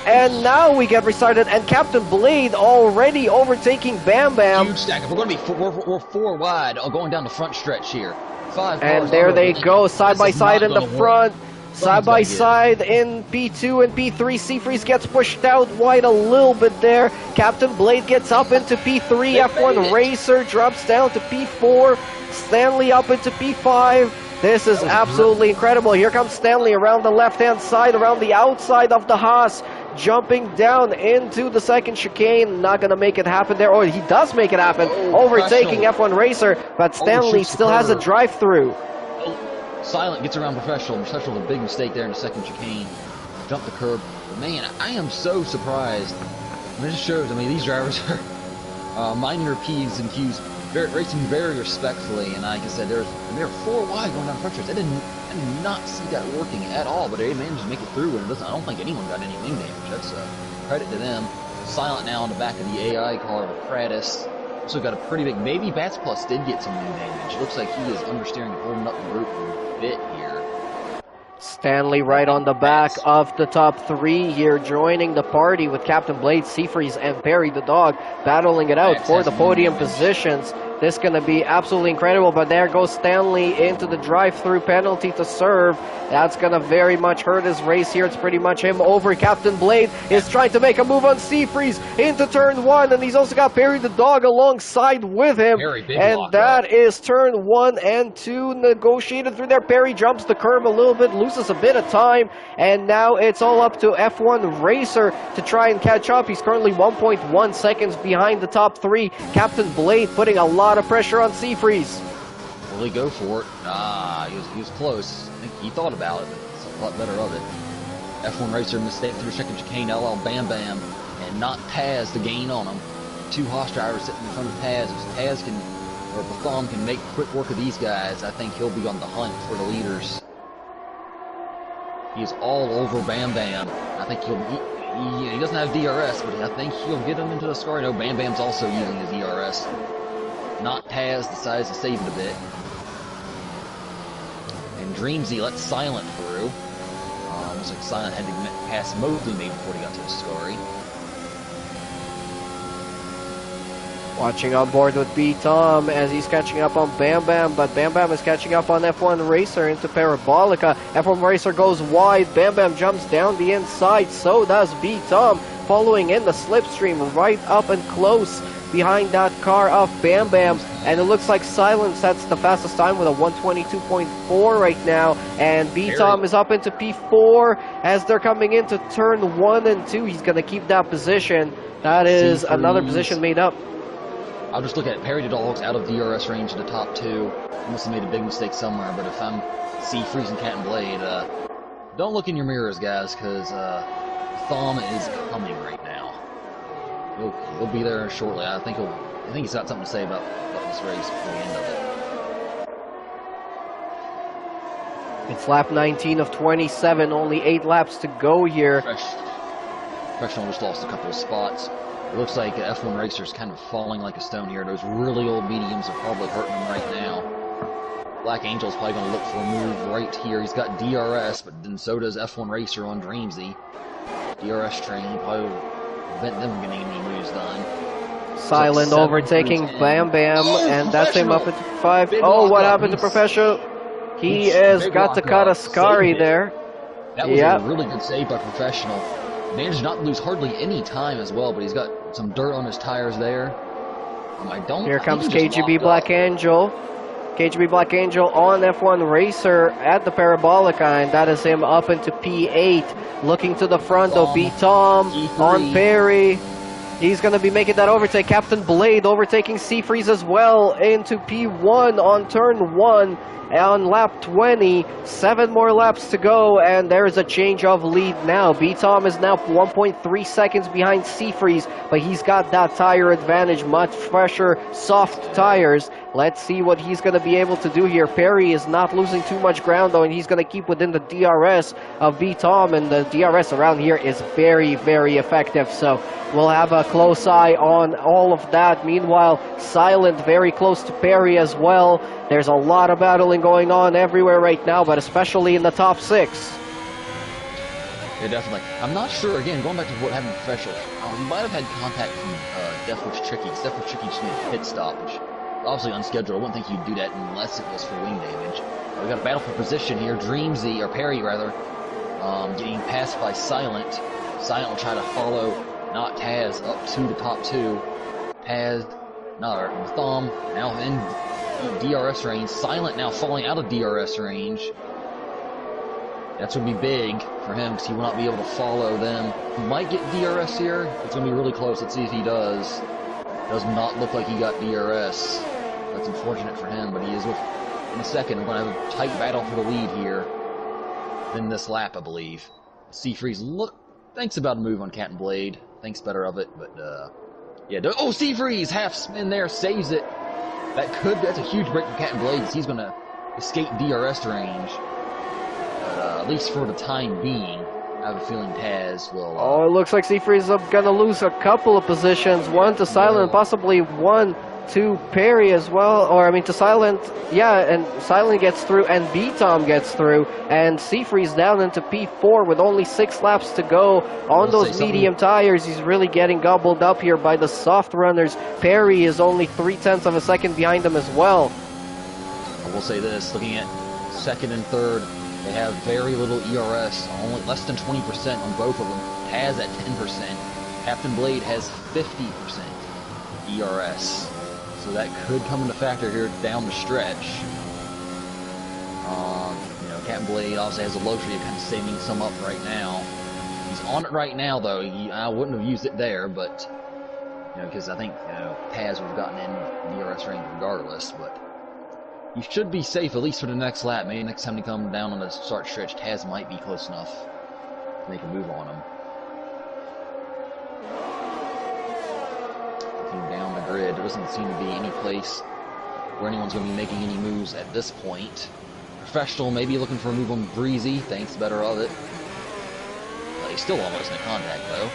And now we get restarted, and Captain Blade already overtaking Bam Bam. Huge stack. We're going to be we're 4 wide going down the front stretch here. 5 and there they go, side by side in the front, side by side in P2 and P3. Seafreeze gets pushed out wide a little bit there. Captain Blade gets up into P3. F1 Racer drops down to P4. Stanley up into P5. This is absolutely incredible. Here comes Stanley around the left-hand side, around the outside of the Haas, jumping down into the second chicane. Not going to make it happen there. Or he does make it happen, overtaking F1 Racer, but Stanley still has a drive-through. Silent gets around Professional. Professional with a big mistake there in the second chicane. Jump the curb. Man, I am so surprised. It just shows, these drivers are minding their P's and Q's, racing very respectfully, and like I said, they're 4 wide going down front stretch. I did not see that working at all, but they managed to make it through, and I don't think anyone got any wing damage. That's credit to them. Silent now on the back of the AI car with Pratis. Also got a pretty big, maybe Bats Plus did get some wing damage. It looks like he is understeering and holding up the group a bit here. Stanley right on the back of the top 3 here, joining the party with Captain Blade, Seafreeze, and Perry the dog, battling it out for the podium positions. This is going to be absolutely incredible, but there goes Stanley into the drive-through penalty to serve. That's going to very much hurt his race here. It's pretty much him over. Captain Blade is trying to make a move on Seafreeze into turn 1, and he's also got Perry the dog alongside with him. And that is turn 1 and 2 negotiated through there. Perry jumps the curb a little bit, loses a bit of time, and now it's all up to F1 Racer to try and catch up. He's currently 1.1 seconds behind the top 3. Captain Blade putting a lot of pressure on Seafreeze. Will he go for it? He was close. I think he thought about it, but it's a lot better of it. F1 Racer mistake through second chicane, LL Bam Bam, and not Taz to gain on him. 2 Haas drivers sitting in front of Taz. If Taz can, or Batham can make quick work of these guys, I think he'll be on the hunt for the leaders. He's all over Bam Bam. I think he doesn't have DRS, but I think he'll get him into the score. I know Bam Bam's also using his DRS. Not Taz decides to save it a bit. And Dreamsy lets Silent through. Looks like Silent had to pass Mosley maybe before he got to the Scary. Watching on board with B-Tom as he's catching up on Bam Bam, but Bam Bam is catching up on F1 Racer into Parabolica. F1 Racer goes wide, Bam Bam jumps down the inside, so does B-Tom, following in the slipstream right up and close behind that car of Bam Bam. And it looks like Silent sets the fastest time with a 122.4 right now, and B-Tom is up into P4 as they're coming into turn 1 and 2. He's going to keep that position. That is another position made up. I'll just look at it. Perry the Dog's out of DRS range in the top 2. He must have made a big mistake somewhere, but if I'm Seafreeze and Captain Blade, don't look in your mirrors, guys, because Thumb is coming right now. He'll be there shortly. I think he's got something to say about this race before the end of it. It's lap 19 of 27, only 8 laps to go here. Professional just lost a couple of spots. It looks like F1 Racer's kind of falling like a stone here. Those really old mediums are probably hurting him right now. Black Angel's probably going to look for a move right here. He's got DRS, but then so does F1 Racer on Dreamsy. DRS train probably will prevent them getting any moves done. Silent overtaking Bam Bam, and that's him up at 5. Oh, what happened to Professional? He has got to cut a Scary there. That was a really good save by Professional. Managed not to lose hardly any time as well, but he's got some dirt on his tires there. Here comes KGB Black Angel. KGB Black Angel on F1 Racer at the Parabolica, and that is him up into P8. Looking to the front of B-Tom on Perry. He's going to be making that overtake. Captain Blade overtaking Seafreeze as well into P1 on turn 1. On lap 20, 7 more laps to go, and there is a change of lead now. B-Tom is now 1.3 seconds behind Seafreeze, but he's got that tire advantage, much fresher, soft tires. Let's see what he's going to be able to do here. Perry is not losing too much ground, though, and he's going to keep within the DRS of B-Tom, and the DRS around here is very, very effective, so we'll have a close eye on all of that. Meanwhile, Silent very close to Perry as well. There's a lot of battling going on everywhere right now, but especially in the top 6. Yeah, definitely. I'm not sure, again, going back to what happened to Professional, he might have had contact from Deathwish Tricky, because Deathwish Tricky just made a pit stop, which obviously unscheduled. I wouldn't think you'd do that unless it was for wing damage. We got a battle for position here. Dreamsy, or Perry rather, getting passed by Silent. Silent will try to follow not Taz up to the top 2. Taz, Thumb, now in DRS range. Silent now falling out of DRS range. That's going to be big for him because he will not be able to follow them. He might get DRS here. It's going to be really close. Let's see if he does. Does not look like he got DRS. That's unfortunate for him, but he is in a second. We're going to have a tight battle for the lead here. Then this lap, I believe. Seafreeze thinks about a move on Captain Blade. Thinks better of it, but yeah. Oh, Seafreeze! Half spin there, saves it. That's a huge break for Captain Blade, because he's going to escape DRS range. But at least for the time being, I have a feeling Taz will... it looks like Seafreeze is going to lose a couple of positions. One to Silent, possibly one to Perry as well, or I mean to Silent, yeah, and Silent gets through, and B-Tom gets through, and Seafreeze down into P4 with only 6 laps to go on those medium tires. He's really getting gobbled up here by the soft runners. Perry is only 0.3 of a second behind him as well. I will say this, looking at second and third, they have very little ERS, only less than 20% on both of them. Taz at 10%, Captain Blade has 50% ERS. So that could come into factor here down the stretch. You know, Captain Blade also has the luxury of kind of saving some up right now. He's on it right now, though. I wouldn't have used it there, but you know, because I think Taz would have gotten in DRS range regardless. But you should be safe at least for the next lap. Maybe next time you come down on the start stretch, Taz might be close enough to make a move on him. Down the grid, there doesn't seem to be any place where anyone's going to be making any moves at this point. Professional maybe looking for a move on Breezy, thinks better of it. But he's still almost in contact though.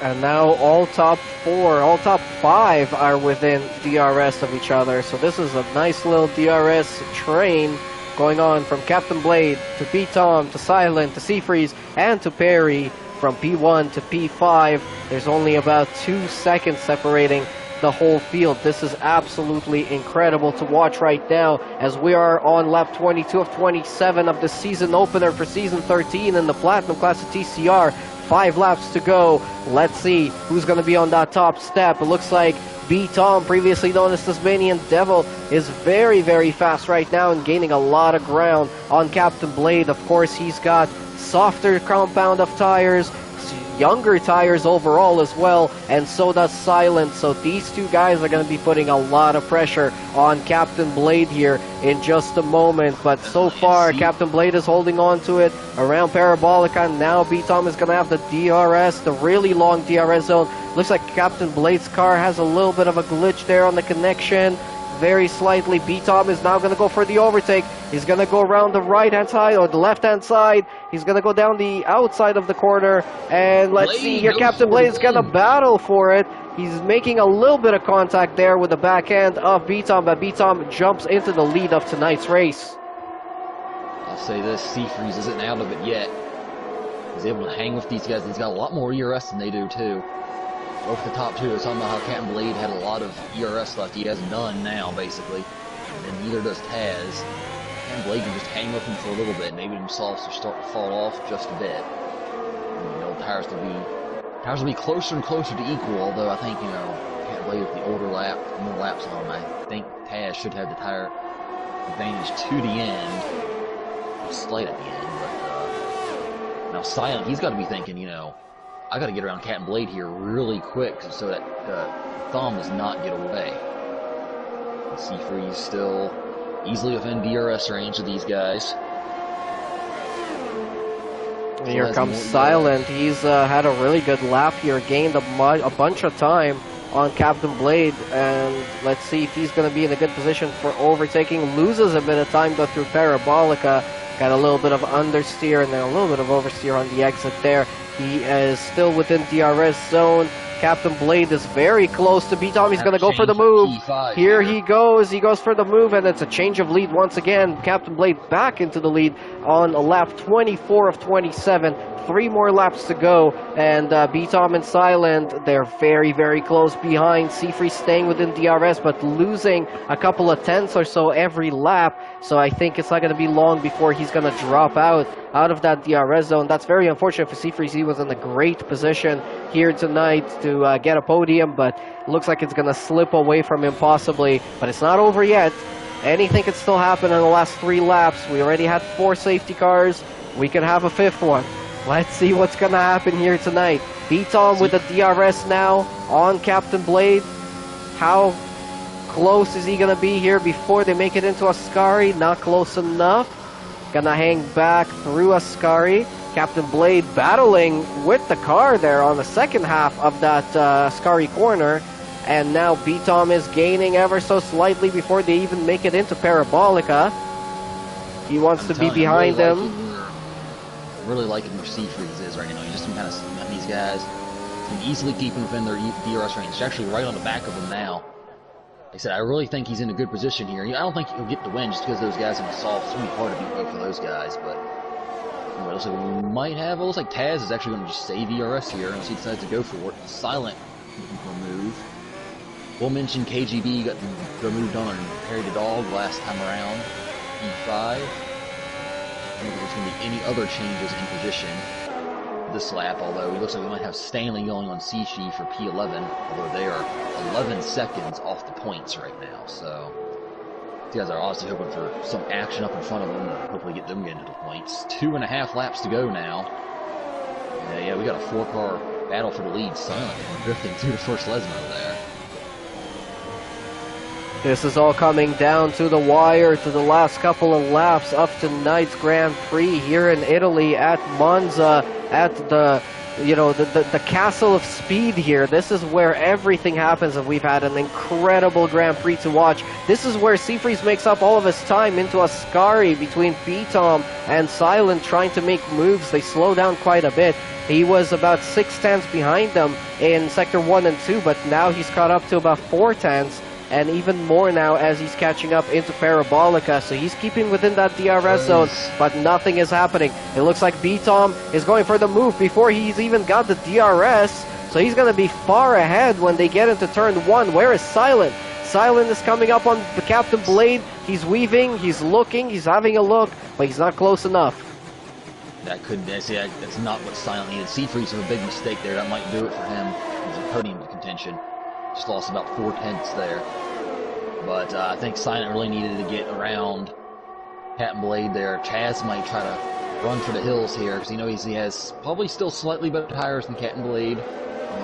And now all top 5 are within DRS of each other. So this is a nice little DRS train going on from Captain Blade to B-Tom to Silent to Seafreeze and to Perry. From P1 to P5, there's only about 2 seconds separating the whole field. This is absolutely incredible to watch right now as we are on lap 22 of 27 of the season opener for season 13 in the Platinum class of TCR. 5 laps to go. Let's see who's going to be on that top step. It looks like B-Tom, previously known as Tasmanian Devil, is very, very fast right now and gaining a lot of ground on Captain Blade. Of course, he's got softer compound of tires, younger tires overall as well, and so does Silent. So these two guys are going to be putting a lot of pressure on Captain Blade here in just a moment. But so far, Captain Blade is holding on to it around Parabolica. Now B-Tom is going to have the DRS, the really long DRS zone. Looks like Captain Blade's car has a little bit of a glitch there on the connection. Very slightly. B-Tom is now going to go for the overtake. He's going to go around the right-hand side or the left-hand side. He's going to go down the outside of the corner. And let's see here, Captain Blade is going to battle for it. He's making a little bit of contact there with the back end of B-Tom, but B-Tom jumps into the lead of tonight's race. I'll say this, Seafreeze isn't out of it yet. He's able to hang with these guys. He's got a lot more ERS than they do, too. Both the top two, it's talking about how Captain Blade had a lot of ERS left. He has none now, basically. And neither does Taz. Captain Blade can just hang with him for a little bit. Maybe himself will start to fall off just a bit. And, you know, tires will be closer and closer to equal, although I think, you know, Captain Blade with the more laps on him, I think Taz should have the tire advantage to the end. Slight at the end, but now Silent, he's got to be thinking, you know, I got to get around Captain Blade here really quick so that Thumb does not get away. Seafreeze still easily within DRS range of these guys. Here comes Silent. He's had a really good lap here, gained a bunch of time on Captain Blade, and let's see if he's going to be in a good position for overtaking. Loses a bit of time though through Parabolica. Got a little bit of understeer and then a little bit of oversteer on the exit there. He is still within DRS zone. Captain Blade is very close to B-Tom. He's going to go for the move. Here he goes. He goes for the move, and it's a change of lead once again. Captain Blade back into the lead on lap 24 of 27. 3 more laps to go, and B-Tom and Silent, they're very, very close behind. Seafreeze staying within DRS, but losing a couple of tenths or so every lap. So I think it's not going to be long before he's going to drop out of that DRS zone. That's very unfortunate for Seafreeze. He was in a great position here tonight to get a podium, but it looks like it's going to slip away from him possibly. But it's not over yet. Anything could still happen in the last 3 laps. We already had 4 safety cars. We could have a 5th one. Let's see what's going to happen here tonight. B-Tom with the DRS now on Captain Blade. How close is he going to be here before they make it into Ascari? Not close enough. Gonna hang back through Ascari. Captain Blade battling with the car there on the second half of that Ascari corner. And now B-Tom is gaining ever so slightly before they even make it into Parabolica. He wants to be behind them. Really liking where Seafreeze is right now. You just kind of these guys can easily keep them within their DRS range. It's actually right on the back of them now. I said, I really think he's in a good position here. I don't think he'll get the win just because those guys are in the soft. It's going to be hard to beat both of those guys, but anyway, looks like we might have. It looks like Taz is actually going to just save ERS here unless he decides to go for it. Silent looking for a move. We'll mention KGB got the move done on Harry the Dog last time around. E5. I don't think there's going to be any other changes in position this lap, although it looks like we might have Stanley going on Sishi for P11, although they are 11 seconds off the points right now, so these guys are obviously hoping for some action up in front of them and hopefully get them getting to the points. 2.5 laps to go now. Yeah, we got a 4-car battle for the lead. Silent drifting through the first Lesmo there. This is all coming down to the wire, to the last couple of laps of tonight's Grand Prix here in Italy at Monza, at the castle of speed here. This is where everything happens, and we've had an incredible Grand Prix to watch. This is where Seafreeze makes up all of his time into a scurry between B-Tom and Silent trying to make moves. They slow down quite a bit. He was about 6 tenths behind them in Sector 1 and 2, but now he's caught up to about 4 tenths. And even more now as he's catching up into Parabolica. So he's keeping within that DRS zone, but nothing is happening. It looks like B-Tom is going for the move before he's even got the DRS. So he's going to be far ahead when they get into turn 1. Where is Silent? Silent is coming up on the Captain Blade. He's weaving, he's looking, he's having a look, but he's not close enough. That's not what Silent needed. Seafreeze was a big mistake there. That might do it for him. There's a podium contention. Just lost about 4 tenths there. But I think Silent really needed to get around Captain Blade there. Chaz might try to run for the hills here because he has probably still slightly better tires than Captain Blade.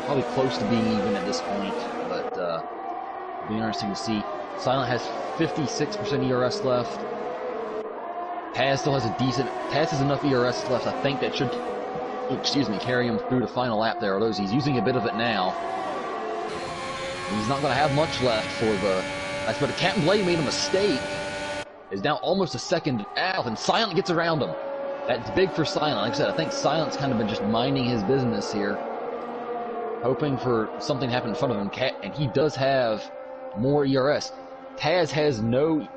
Probably close to being even at this point, but it'll be interesting to see. Silent has 56% ERS left. Taz still has Taz has enough ERS left. I think that should, carry him through the final lap there, although he's using a bit of it now. He's not going to have much left for the... But the Captain Blade made a mistake. Is now almost a second out, and Silent gets around him. That's big for Silent. Like I said, I think Silent's kind of been just minding his business here, hoping for something to happen in front of him. And he does have more ERS. Taz has no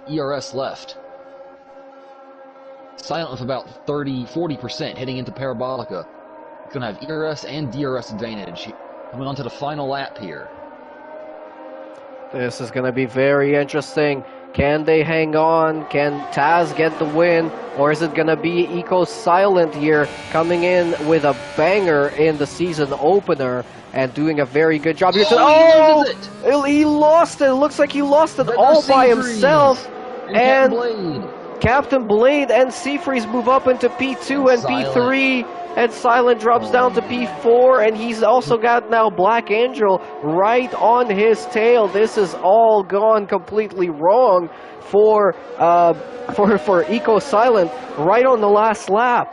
ERS left. Silent with about 40% heading into Parabolica. He's going to have ERS and DRS advantage. Coming on to the final lap here. This is going to be very interesting. Can they hang on? Can Taz get the win? Or is it going to be Eco Silent here coming in with a banger in the season opener and doing a very good job here? He lost it. It looks like he lost it all by himself. And Captain Blade and Seafreeze move up into P2 and P3. And Silent drops down to P4, and he's also got now Black Angel right on his tail. This is all gone completely wrong for Eco Silent right on the last lap.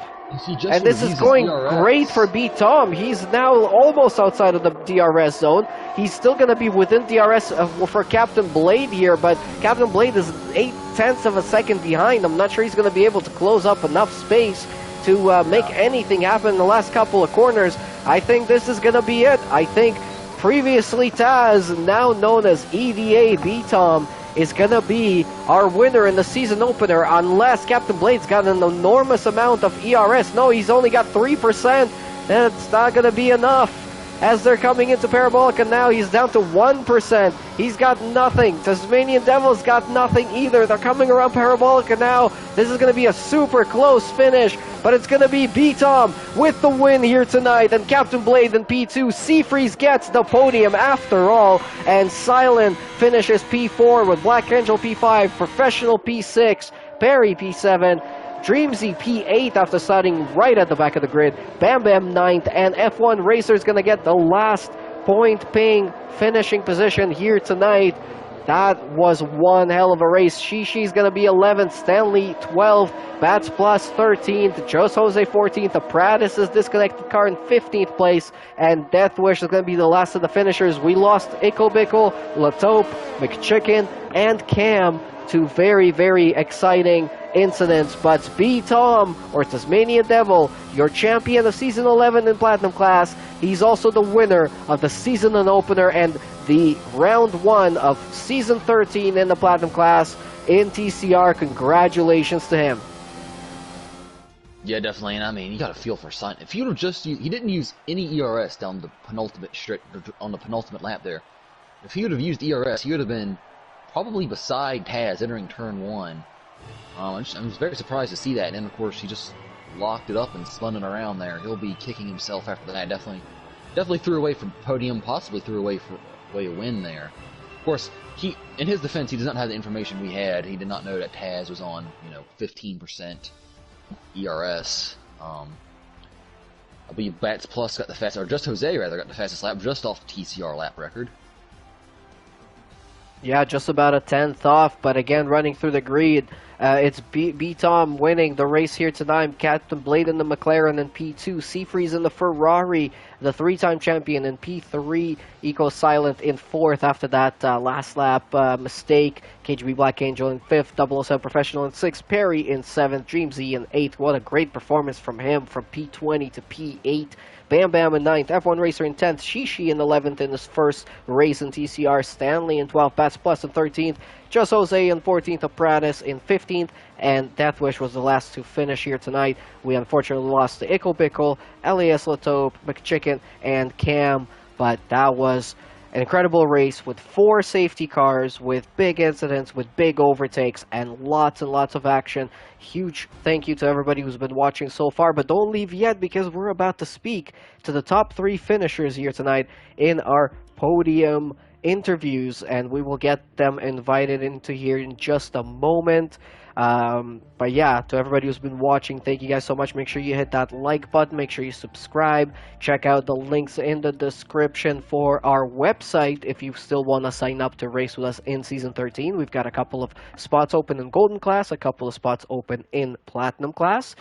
And this is going great for B-Tom. He's now almost outside of the DRS zone. He's still going to be within DRS for Captain Blade here, but Captain Blade is 8 tenths of a second behind. I'm not sure he's going to be able to close up enough space to make anything happen in the last couple of corners. I think this is going to be it. I think previously Taz, now known as EVA B-Tom, is going to be our winner in the season opener unless Captain Blade's got an enormous amount of ERS. No, he's only got 3%. That's not going to be enough. As they're coming into Parabolica now, he's down to 1%. He's got nothing. Tasmanian Devil's got nothing either. They're coming around Parabolica now. This is going to be a super close finish, but it's going to be B-Tom with the win here tonight. And Captain Blade in P2. Seafreeze gets the podium after all. And Silent finishes P4 with Black Angel P5, Professional P6, Perry P7, Dreamzy P8 after starting right at the back of the grid. Bam Bam 9th, and F1 Racer is going to get the last point-paying finishing position here tonight. That was one hell of a race. Shishi's going to be 11th, Stanley 12th, Bats Plus 13th, Jos Jose 14th, the Pradis is disconnected car in 15th place, and Deathwish is going to be the last of the finishers. We lost Ico Bickle, Latope, McChicken, and Cam two very, very exciting incidents. But B Tom, or Tasmanian Devil, your champion of Season 11 in Platinum class, he's also the winner of the season opener and the round 1 of Season 13 in the Platinum class in TCR. Congratulations to him. Yeah, definitely, and I mean, you got to feel for Simon. If you'd have just used, he didn't use any ERS down the on the penultimate lap there. If he would have used ERS, he would have been probably beside Taz entering turn 1. I was very surprised to see that, and then of course he just locked it up and spun it around there. He'll be kicking himself after that. Definitely threw away from podium, possibly threw away a win there. Of course, in his defense, he does not have the information we had. He did not know that Taz was on, 15%. ERS. I believe Bats Plus got the fastest, or just Jose rather, got the fastest lap just off the TCR lap record. Yeah, just about a 10th off, but again, running through the grid, it's B-Tom winning the race here tonight. Captain Blade in the McLaren in P2, Seafreeze in the Ferrari, the 3-time champion in P3, Eco Silent in 4th after that last lap mistake, KGB Black Angel in 5th, 007 Professional in 6th, Perry in 7th, Dreamzy in 8th. What a great performance from him from P20 to P8. Bam Bam in 9th, F1 Racer in 10th, Shishi in 11th in his first race in TCR, Stanley in 12th, Bats Plus in 13th, Just Jose in 14th, Apprentice in 15th, and Deathwish was the last to finish here tonight. We unfortunately lost to Ickle Bickle, Elias Latope, McChicken, and Cam, but that was an incredible race with 4 safety cars, with big incidents, with big overtakes, and lots of action. Huge thank you to everybody who's been watching so far, but don't leave yet because we're about to speak to the top 3 finishers here tonight in our podium interviews, and we will get them invited into here in just a moment. But yeah, to everybody who's been watching, thank you guys so much. Make sure you hit that like button, make sure you subscribe, check out the links in the description for our website if you still want to sign up to race with us in Season 13. We've got a couple of spots open in Golden class, a couple of spots open in Platinum class.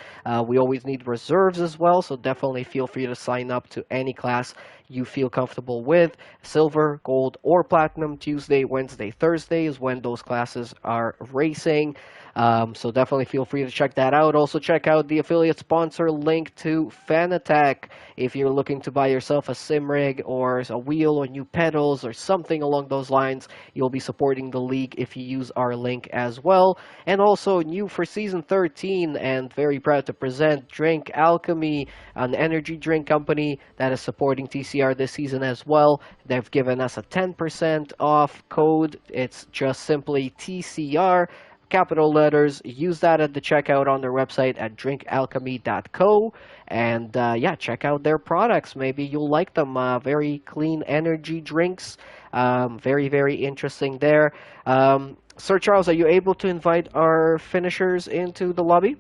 We always need reserves as well, so definitely feel free to sign up to any class you feel comfortable with. Silver, Gold, or Platinum, Tuesday, Wednesday, Thursday is when those classes are racing. So definitely feel free to check that out. Also check out the affiliate sponsor link to Fanatec if you're looking to buy yourself a sim rig or a wheel or new pedals or something along those lines. You'll be supporting the league if you use our link as well. And also new for Season 13, and very proud to present Drink Alchemy, an energy drink company that is supporting TCR this season as well. They've given us a 10% off code. It's just simply TCR, capital letters. Use that at the checkout on their website at drinkalchemy.co, and yeah, check out their products. Maybe you'll like them. Very clean energy drinks. Very interesting there. Sir Charles, are you able to invite our finishers into the lobby?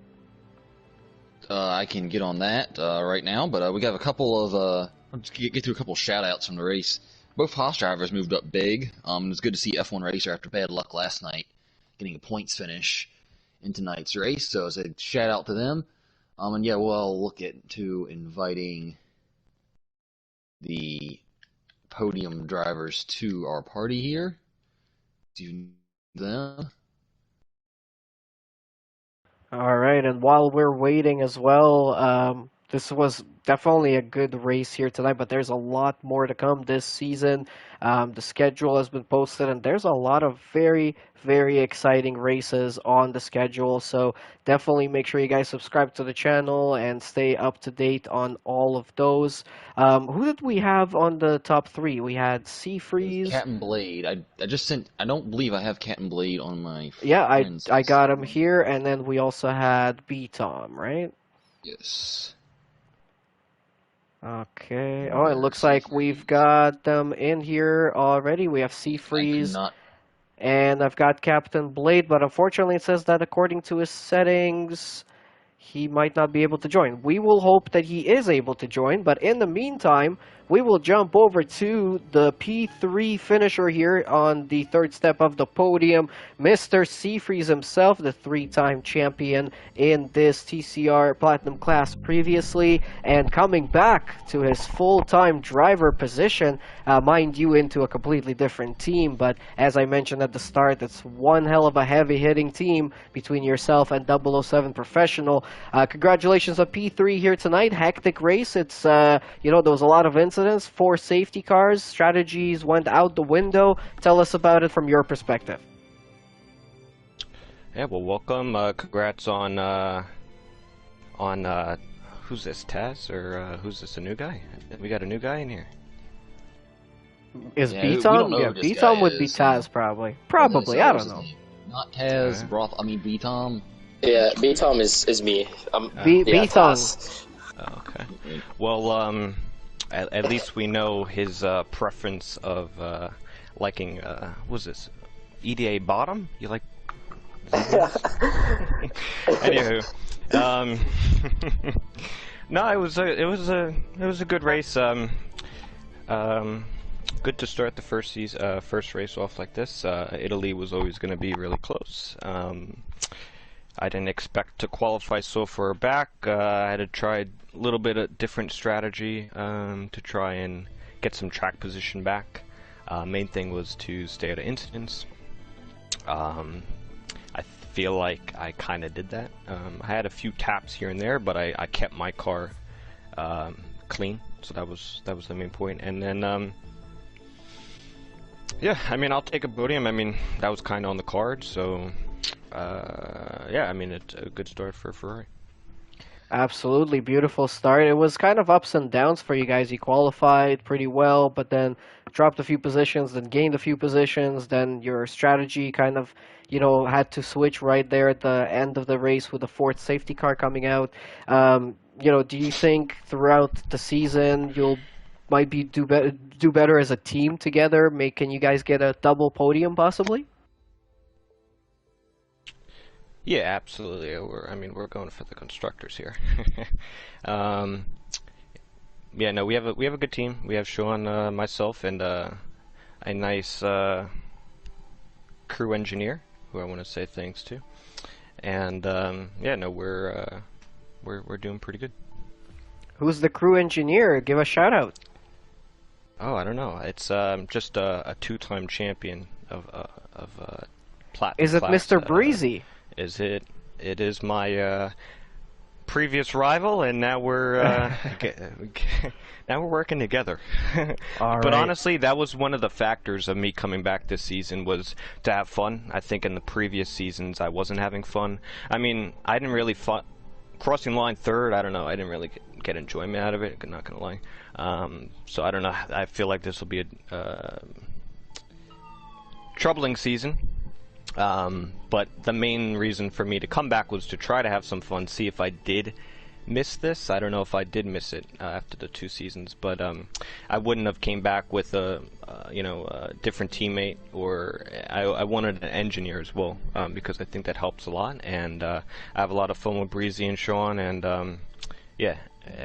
I can get on that right now, but we got a couple of I'll just get through a couple shout outs from the race. Both Haas drivers moved up big. It was good to see F1 Racer after bad luck last night getting a points finish in tonight's race, so as a shout out to them. And yeah, we'll look into inviting the podium drivers to our party here. Do them. All right, and while we're waiting as well, this was definitely a good race here tonight, but there's a lot more to come this season. The schedule has been posted, and there's a lot of very exciting races on the schedule. So definitely make sure you guys subscribe to the channel and stay up to date on all of those. Who did we have on the top 3? We had Seafreeze. Captain Blade. I just sent. I don't believe I have Captain Blade on my. Yeah, I got him here, and then we also had B-Tom, right? Yes. Okay. Oh, it looks like we've got them in here already. We have Seafreeze, and I've got Captain Blade, but unfortunately it says that according to his settings, he might not be able to join. We will hope that he is able to join, but in the meantime, we will jump over to the P3 finisher here on the third step of the podium, Mr. Seafreeze himself, the three-time champion in this TCR Platinum class previously, and coming back to his full-time driver position, mind you, into a completely different team. But as I mentioned at the start, it's one hell of a heavy-hitting team between yourself and 007 Professional. Congratulations on P3 here tonight. Hectic race. It's there was a lot of incidents. 4 safety cars. Strategies went out the window. Tell us about it from your perspective. Yeah, well, welcome. Congrats on who's this, Taz, or who's this, a new guy? We got a new guy in here. Is Yeah, B-Tom? who Yeah, this B-Tom guy would be is, Taz, probably. Probably, I don't know. Not Taz, Yeah. Broth. I mean B-Tom. Yeah, B-Tom is me. B-Tom. Oh, okay. Well, at least we know his preference of liking, what's this? EDA bottom? You like... Anywho, no, it was a good race. Good to start the first race off like this. Italy was always going to be really close. I didn't expect to qualify so far back. I had to try a little bit of different strategy to try and get some track position back. Main thing was to stay out of incidents. I feel like I kind of did that. I had a few taps here and there, but I kept my car clean, so that was the main point. And then yeah, I mean, I'll take a podium. I mean, that was kind of on the card, so yeah, I mean, it's a good start for Ferrari. Absolutely beautiful start. It was kind of ups and downs for you guys. You qualified pretty well, but then dropped a few positions, then gained a few positions. Then your strategy kind of, had to switch right there at the end of the race with the 4th safety car coming out. Do you think throughout the season you'll might be do better as a team together? Can you guys get a double podium possibly? Yeah, absolutely. We're going for the constructors here. Yeah, no, we have a good team. We have Sean, myself, and a nice crew engineer who I want to say thanks to. And yeah, no, we're doing pretty good. Who's the crew engineer? Give a shout out. Oh, I don't know. It's just a 2-time champion of platinum. Is it class. Mr. Breezy? Is it? It is my previous rival, and now we're now we're working together. All But right. honestly, that was one of the factors of me coming back this season, was to have fun. I think in the previous seasons I wasn't having fun. I mean, I didn't really crossing line third. I don't know. I didn't really get enjoyment out of it. I'm not gonna lie. So I don't know. I feel like this will be a troubling season. But the main reason for me to come back was to try to have some fun, see if I did miss this. I don't know if I did miss it after the 2 seasons, but I wouldn't have came back with a different teammate, or I wanted an engineer as well, because I think that helps a lot. And I have a lot of fun with Breezy and Sean, and yeah,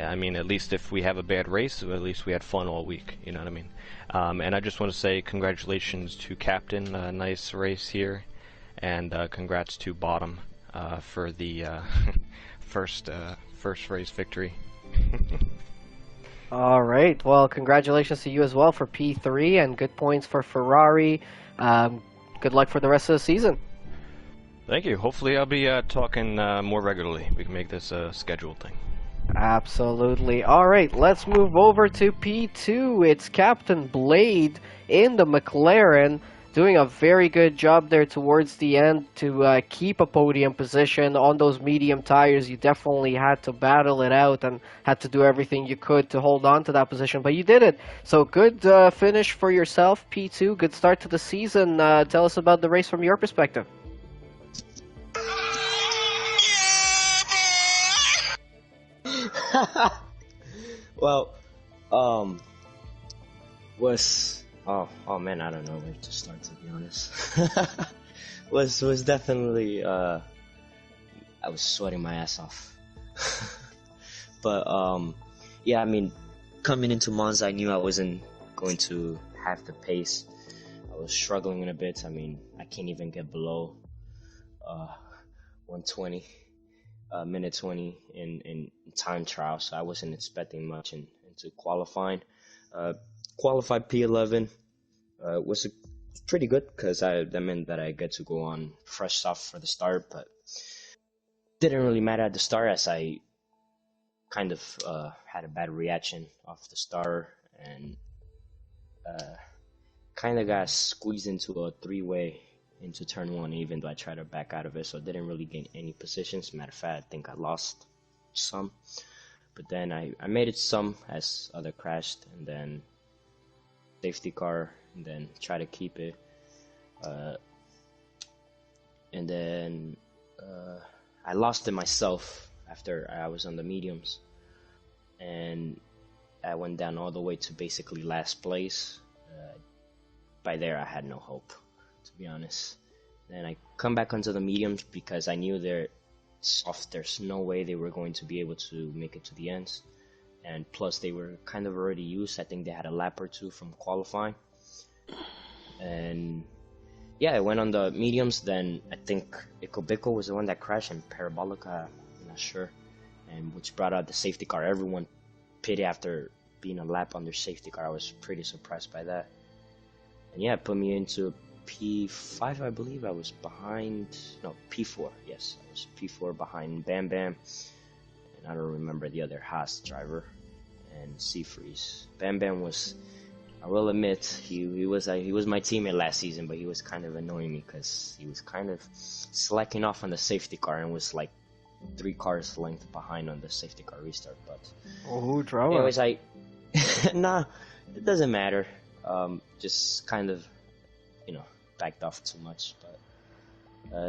I mean, at least if we have a bad race, at least we had fun all week. You know what I mean? And I just want to say congratulations to Captain. Nice race here. And congrats to Bottom for the first race victory. All right. Well, congratulations to you as well for P3, and good points for Ferrari. Good luck for the rest of the season. Thank you. Hopefully I'll be talking more regularly. We can make this a scheduled thing. Absolutely. All right, let's move over to P2. It's Captain Blade in the McLaren, doing a very good job there towards the end to keep a podium position on those medium tires. You definitely had to battle it out and had to do everything you could to hold on to that position, but you did it. So good finish for yourself, P2. Good start to the season. Tell us about the race from your perspective. Well, was oh man, I don't know where to start, to be honest. was definitely I was sweating my ass off. But yeah, I mean, coming into Monza, I knew I wasn't going to have the pace. I was struggling a bit. I mean, I can't even get below 120, minute 20 in time trial, so I wasn't expecting much into qualifying. Qualified P11 was pretty good because that meant that I get to go on fresh stuff for the start, but didn't really matter at the start as I kind of had a bad reaction off the start and kind of got squeezed into a three-way into turn one, even though I tried to back out of it, so I didn't really gain any positions. Matter of fact, I think I lost some, but then I made it some as other crashed, and then safety car, and then try to keep it, and then I lost it myself after I was on the mediums, and I went down all the way to basically last place. By there I had no hope, to be honest. Then I come back onto the mediums because I knew they're soft. There's no way they were going to be able to make it to the ends, and plus they were kind of already used. I think they had a lap or two from qualifying, and yeah, I went on the mediums. Then I think Ikobiko was the one that crashed, and Parabolica, I'm not sure, and which brought out the safety car. Everyone pitted after being a lap on their safety car. I was pretty surprised by that. And yeah, it put me into P5, I believe. I was behind, no, P4, yes. I was P4 behind Bam Bam, and I don't remember the other Haas driver, and Seafreeze. Bam Bam was, I will admit, he was my teammate last season, but he was kind of annoying me because he was kind of slacking off on the safety car and was like 3 cars length behind on the safety car restart. But drama. anyways, nah, it doesn't matter. Just kind of, backed off too much, but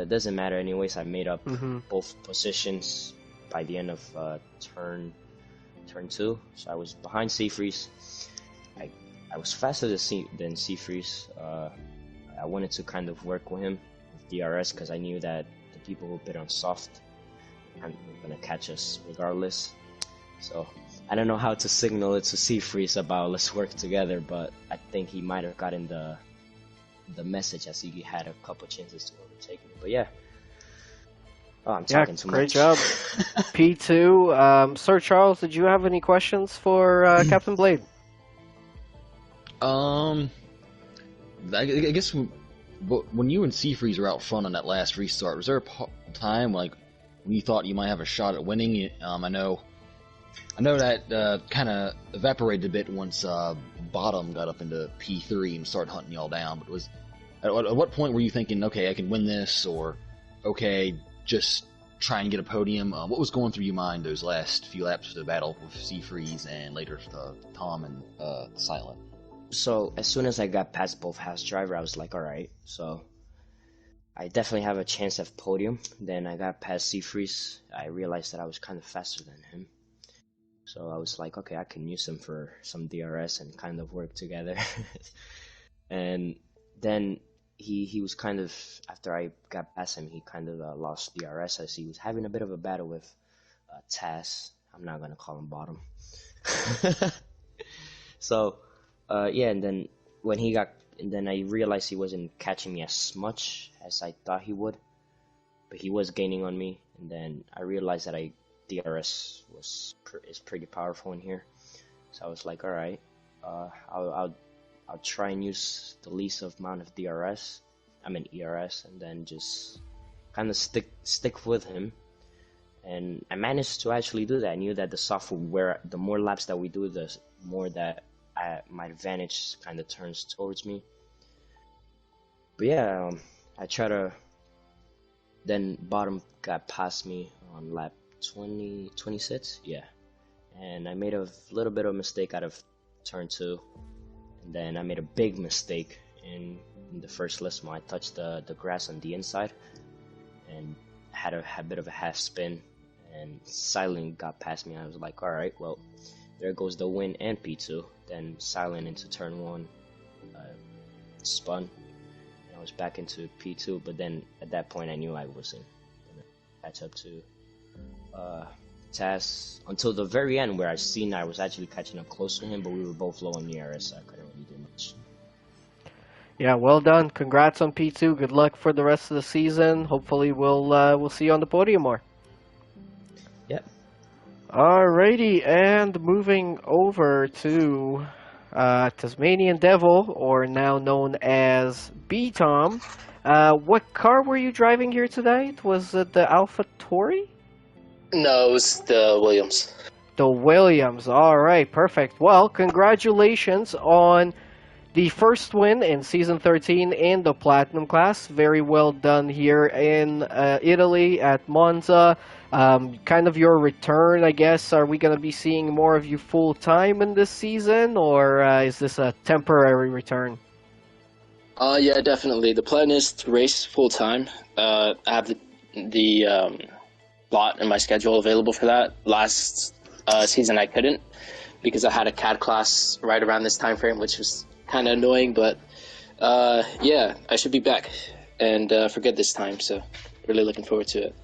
it doesn't matter anyways. I made up both positions by the end of turn 2, so I was behind Seafreeze. I was faster than Seafreeze. I wanted to kind of work with him with DRS because I knew that the people who bid on soft aren't gonna catch us regardless. So I don't know how to signal it to Seafreeze about let's work together, but I think he might have gotten the message as he had a couple chances to overtake me. But yeah. Oh, I'm talking too much. Great job. P2. Sir Charles, did you have any questions for Captain Blade? I guess when you and Seafreeze were out front on that last restart, was there a time like when you thought you might have a shot at winning? I know that kind of evaporated a bit once Bottom got up into P3 and started hunting y'all down. But at what point were you thinking, okay, I can win this, or okay, just try and get a podium? What was going through your mind those last few laps of the battle with Seafreeze and later Tom and Silent? So as soon as I got past both Haas driver, I was like, all right, so I definitely have a chance at podium. Then I got past Seafreeze. I realized that I was kind of faster than him. So I was like, okay, I can use him for some DRS and kind of work together. And then he was kind of, after I got past him, he kind of lost DRS as he was having a bit of a battle with Taz. I'm not going to call him Bottom. So, yeah, and then then I realized he wasn't catching me as much as I thought he would. But he was gaining on me. And then I realized that DRS is pretty powerful in here, so I was like, all right, I'll try and use the least amount of ERS, and then just kind of stick with him, and I managed to actually do that. I knew that the software, the more laps that we do, the more that my advantage kind of turns towards me. But yeah, I try to. Then Bottom got past me on lap 26, yeah, and I made a little bit of mistake out of turn 2, and then I made a big mistake in the first Lismo. I touched the grass on the inside and had a bit of a half spin, and Silent got past me. I was like, all right, well, there goes the win and P2. Then Silent into turn 1 spun, and I was back into P2, but then at that point I knew I wasn't gonna catch up to Taz until the very end, where I seen I was actually catching up close to him, but we were both low on the ERS, so I couldn't really do much. Yeah, well done. Congrats on P2. Good luck for the rest of the season. Hopefully, we'll see you on the podium more. Yep. Alrighty, and moving over to Tasmanian Devil, or now known as B-Tom. What car were you driving here today? Was it the Alpha Tori? No, it was the Williams. The Williams. Alright, perfect. Well, congratulations on the first win in Season 13 in the Platinum class. Very well done here in Italy at Monza. Kind of your return, I guess. Are we going to be seeing more of you full-time in this season, or is this a temporary return? Yeah, definitely. The plan is to race full-time. I have the lot in my schedule available for that. Last season I couldn't because I had a CAD class right around this time frame, which was kind of annoying, but yeah, I should be back and for good this time, so really looking forward to it.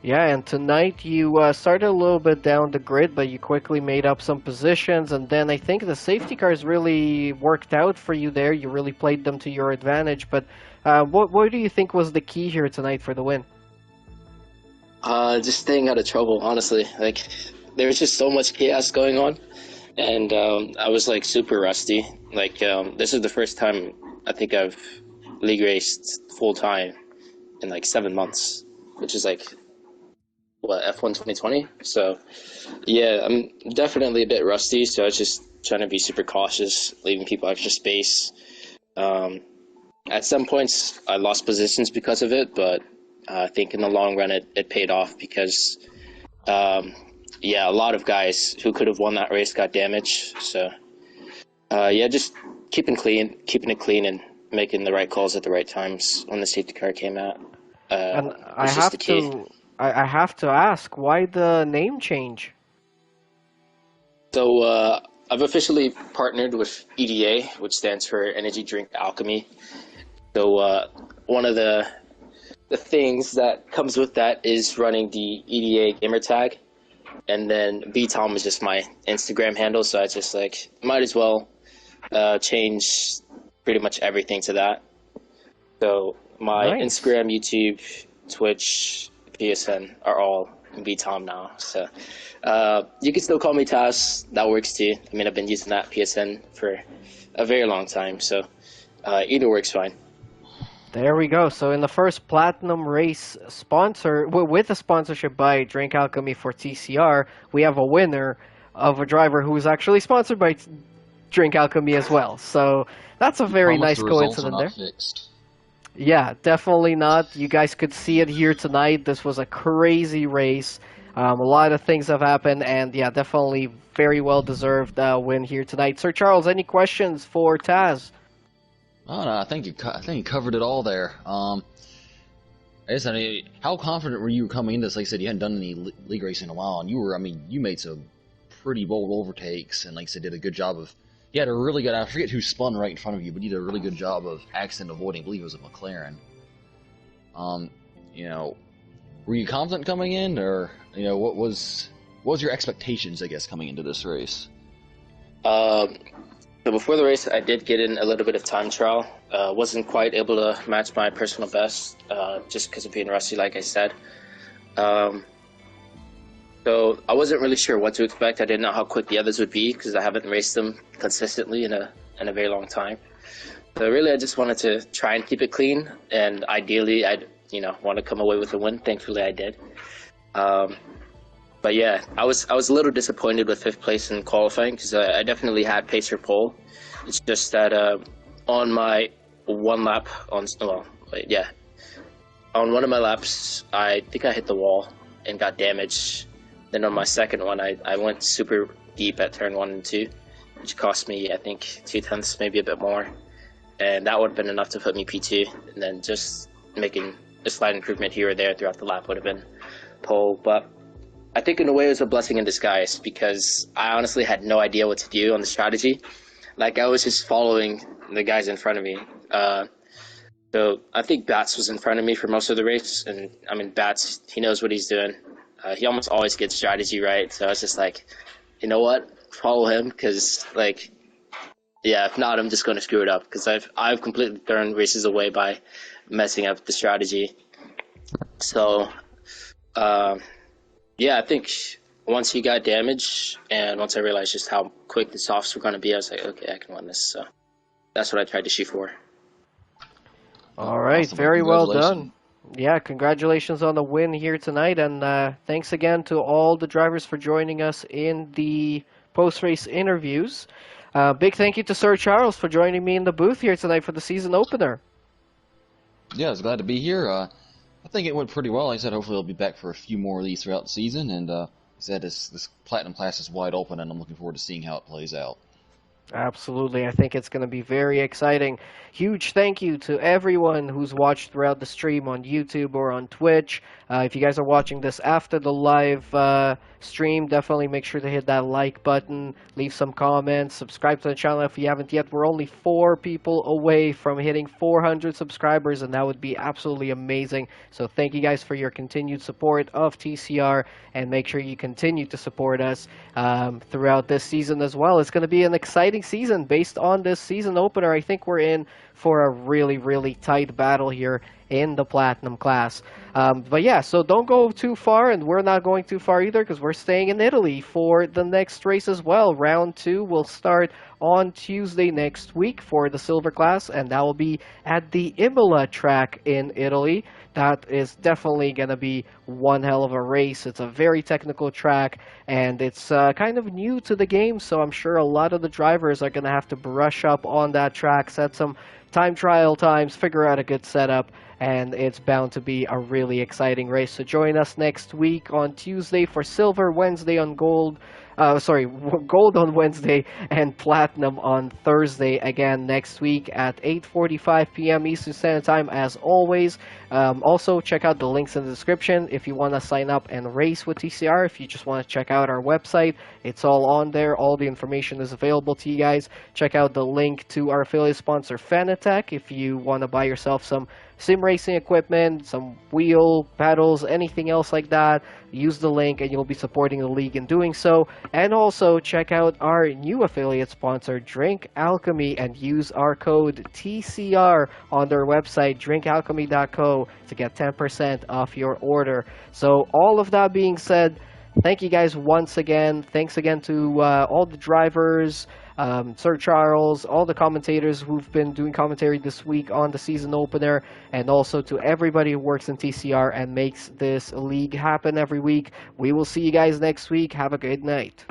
Yeah, and tonight you started a little bit down the grid, but you quickly made up some positions, and then I think the safety cars really worked out for you there. You really played them to your advantage, but what do you think was the key here tonight for the win? Just staying out of trouble, honestly. Like, there was just so much chaos going on, and I was like super rusty. Like, this is the first time I think I've league raced full time in like 7 months, which is like what, F1 2020. So yeah, I'm definitely a bit rusty. So I was just trying to be super cautious, leaving people extra space. At some points, I lost positions because of it, but I think in the long run, it paid off because, yeah, a lot of guys who could have won that race got damaged. So, yeah, just keeping it clean, and making the right calls at the right times when the safety car came out. And I I have to ask, why the name change? So I've officially partnered with EDA, which stands for Energy Drink Alchemy. So one of the things that comes with that is running the EDA gamer tag, and then BTom is just my Instagram handle. So I just like might as well change pretty much everything to that. So my Nice. Instagram, YouTube, Twitch, PSN are all BTom now. So you can still call me Taz. That works too. I mean, I've been using that PSN for a very long time. So either works fine. There we go. So in the first Platinum race with a sponsorship by Drink Alchemy for TCR, we have a winner of a driver who is actually sponsored by Drink Alchemy as well. So that's a very Promise nice the results are coincidence not there. fixed. Yeah, definitely not. You guys could see it here tonight. This was a crazy race. A lot of things have happened, and yeah, definitely very well deserved win here tonight. Sir Charles, any questions for Taz? Oh no, I think you covered it all there. I guess, how confident were you coming into this? Like I said, you hadn't done any league racing in a while, and you made some pretty bold overtakes, and like I said, did a good job of. You had a really good. I forget who spun right in front of you, but you did a really good job of accident avoiding. I believe it was a McLaren. You know, were you confident coming in, or what was your expectations? I guess coming into this race. So before the race, I did get in a little bit of time trial. Wasn't quite able to match my personal best, just because of being rusty, like I said. So I wasn't really sure what to expect. I didn't know how quick the others would be because I haven't raced them consistently in a very long time. So really, I just wanted to try and keep it clean, and ideally, I'd want to come away with a win. Thankfully, I did. But yeah, I was a little disappointed with 5th place in qualifying because I definitely had pace for pole. It's just that on my one lap on one of my laps, I think I hit the wall and got damaged. Then on my second one, I went super deep at turn 1 and 2, which cost me, I think, 0.2, maybe a bit more. And that would have been enough to put me P2. And then just making a slight improvement here or there throughout the lap would have been pole. But I think in a way it was a blessing in disguise because I honestly had no idea what to do on the strategy. Like, I was just following the guys in front of me. So I think Bats was in front of me for most of the race. And, I mean, Bats, he knows what he's doing. he almost always gets strategy right. So I was just like, you know what, follow him, because like, yeah, if not, I'm just going to screw it up, because I've completely thrown races away by messing up the strategy. So, yeah, I think once he got damaged, and once I realized just how quick the softs were going to be, I was like, okay, I can win this. So that's what I tried to shoot for. All right, Awesome. very well Congratulations. done. Yeah, congratulations on the win here tonight, and thanks again to all the drivers for joining us in the post-race interviews. Big thank you to Sir Charles for joining me in the booth here tonight for the season opener. Yeah, I was glad to be here. I think it went pretty well. Like I said, hopefully I'll be back for a few more of these throughout the season. And like I said, this Platinum class is wide open, and I'm looking forward to seeing how it plays out. Absolutely. I think it's going to be very exciting. Huge thank you to everyone who's watched throughout the stream on YouTube or on Twitch. If you guys are watching this after the live stream, definitely make sure to hit that like button, leave some comments, subscribe to the channel if you haven't yet. We're only 4 people away from hitting 400 subscribers, and that would be absolutely amazing. So thank you guys for your continued support of TCR, and make sure you continue to support us throughout this season as well. It's going to be an exciting season based on this season opener. I think we're in for a really, really tight battle here in the Platinum class. But yeah, so don't go too far, and we're not going too far either, because we're staying in Italy for the next race as well. Round 2 will start on Tuesday next week for the silver class, and that will be at the Imola track in Italy. That is definitely going to be one hell of a race. It's a very technical track, and it's kind of new to the game, so I'm sure a lot of the drivers are going to have to brush up on that track, set some time trial times, figure out a good setup, and it's bound to be a really exciting race. So join us next week on Tuesday for silver, Wednesday on gold. Gold on Wednesday and platinum on Thursday again next week at 8:45 p.m. Eastern Standard Time as always. Also, check out the links in the description if you want to sign up and race with TCR. If you just want to check out our website, it's all on there. All the information is available to you guys. Check out the link to our affiliate sponsor, Fanatec, if you want to buy yourself some sim racing equipment, some wheel, pedals, anything else like that. Use the link and you'll be supporting the league in doing so. And also check out our new affiliate sponsor, Drink Alchemy, and use our code TCR on their website, drinkalchemy.co, to get 10% off your order. So all of that being said, thank you guys once again. Thanks again to all the drivers, Sir Charles, all the commentators who've been doing commentary this week on the season opener, and also to everybody who works in TCR and makes this league happen every week. We will see you guys next week. Have a good night.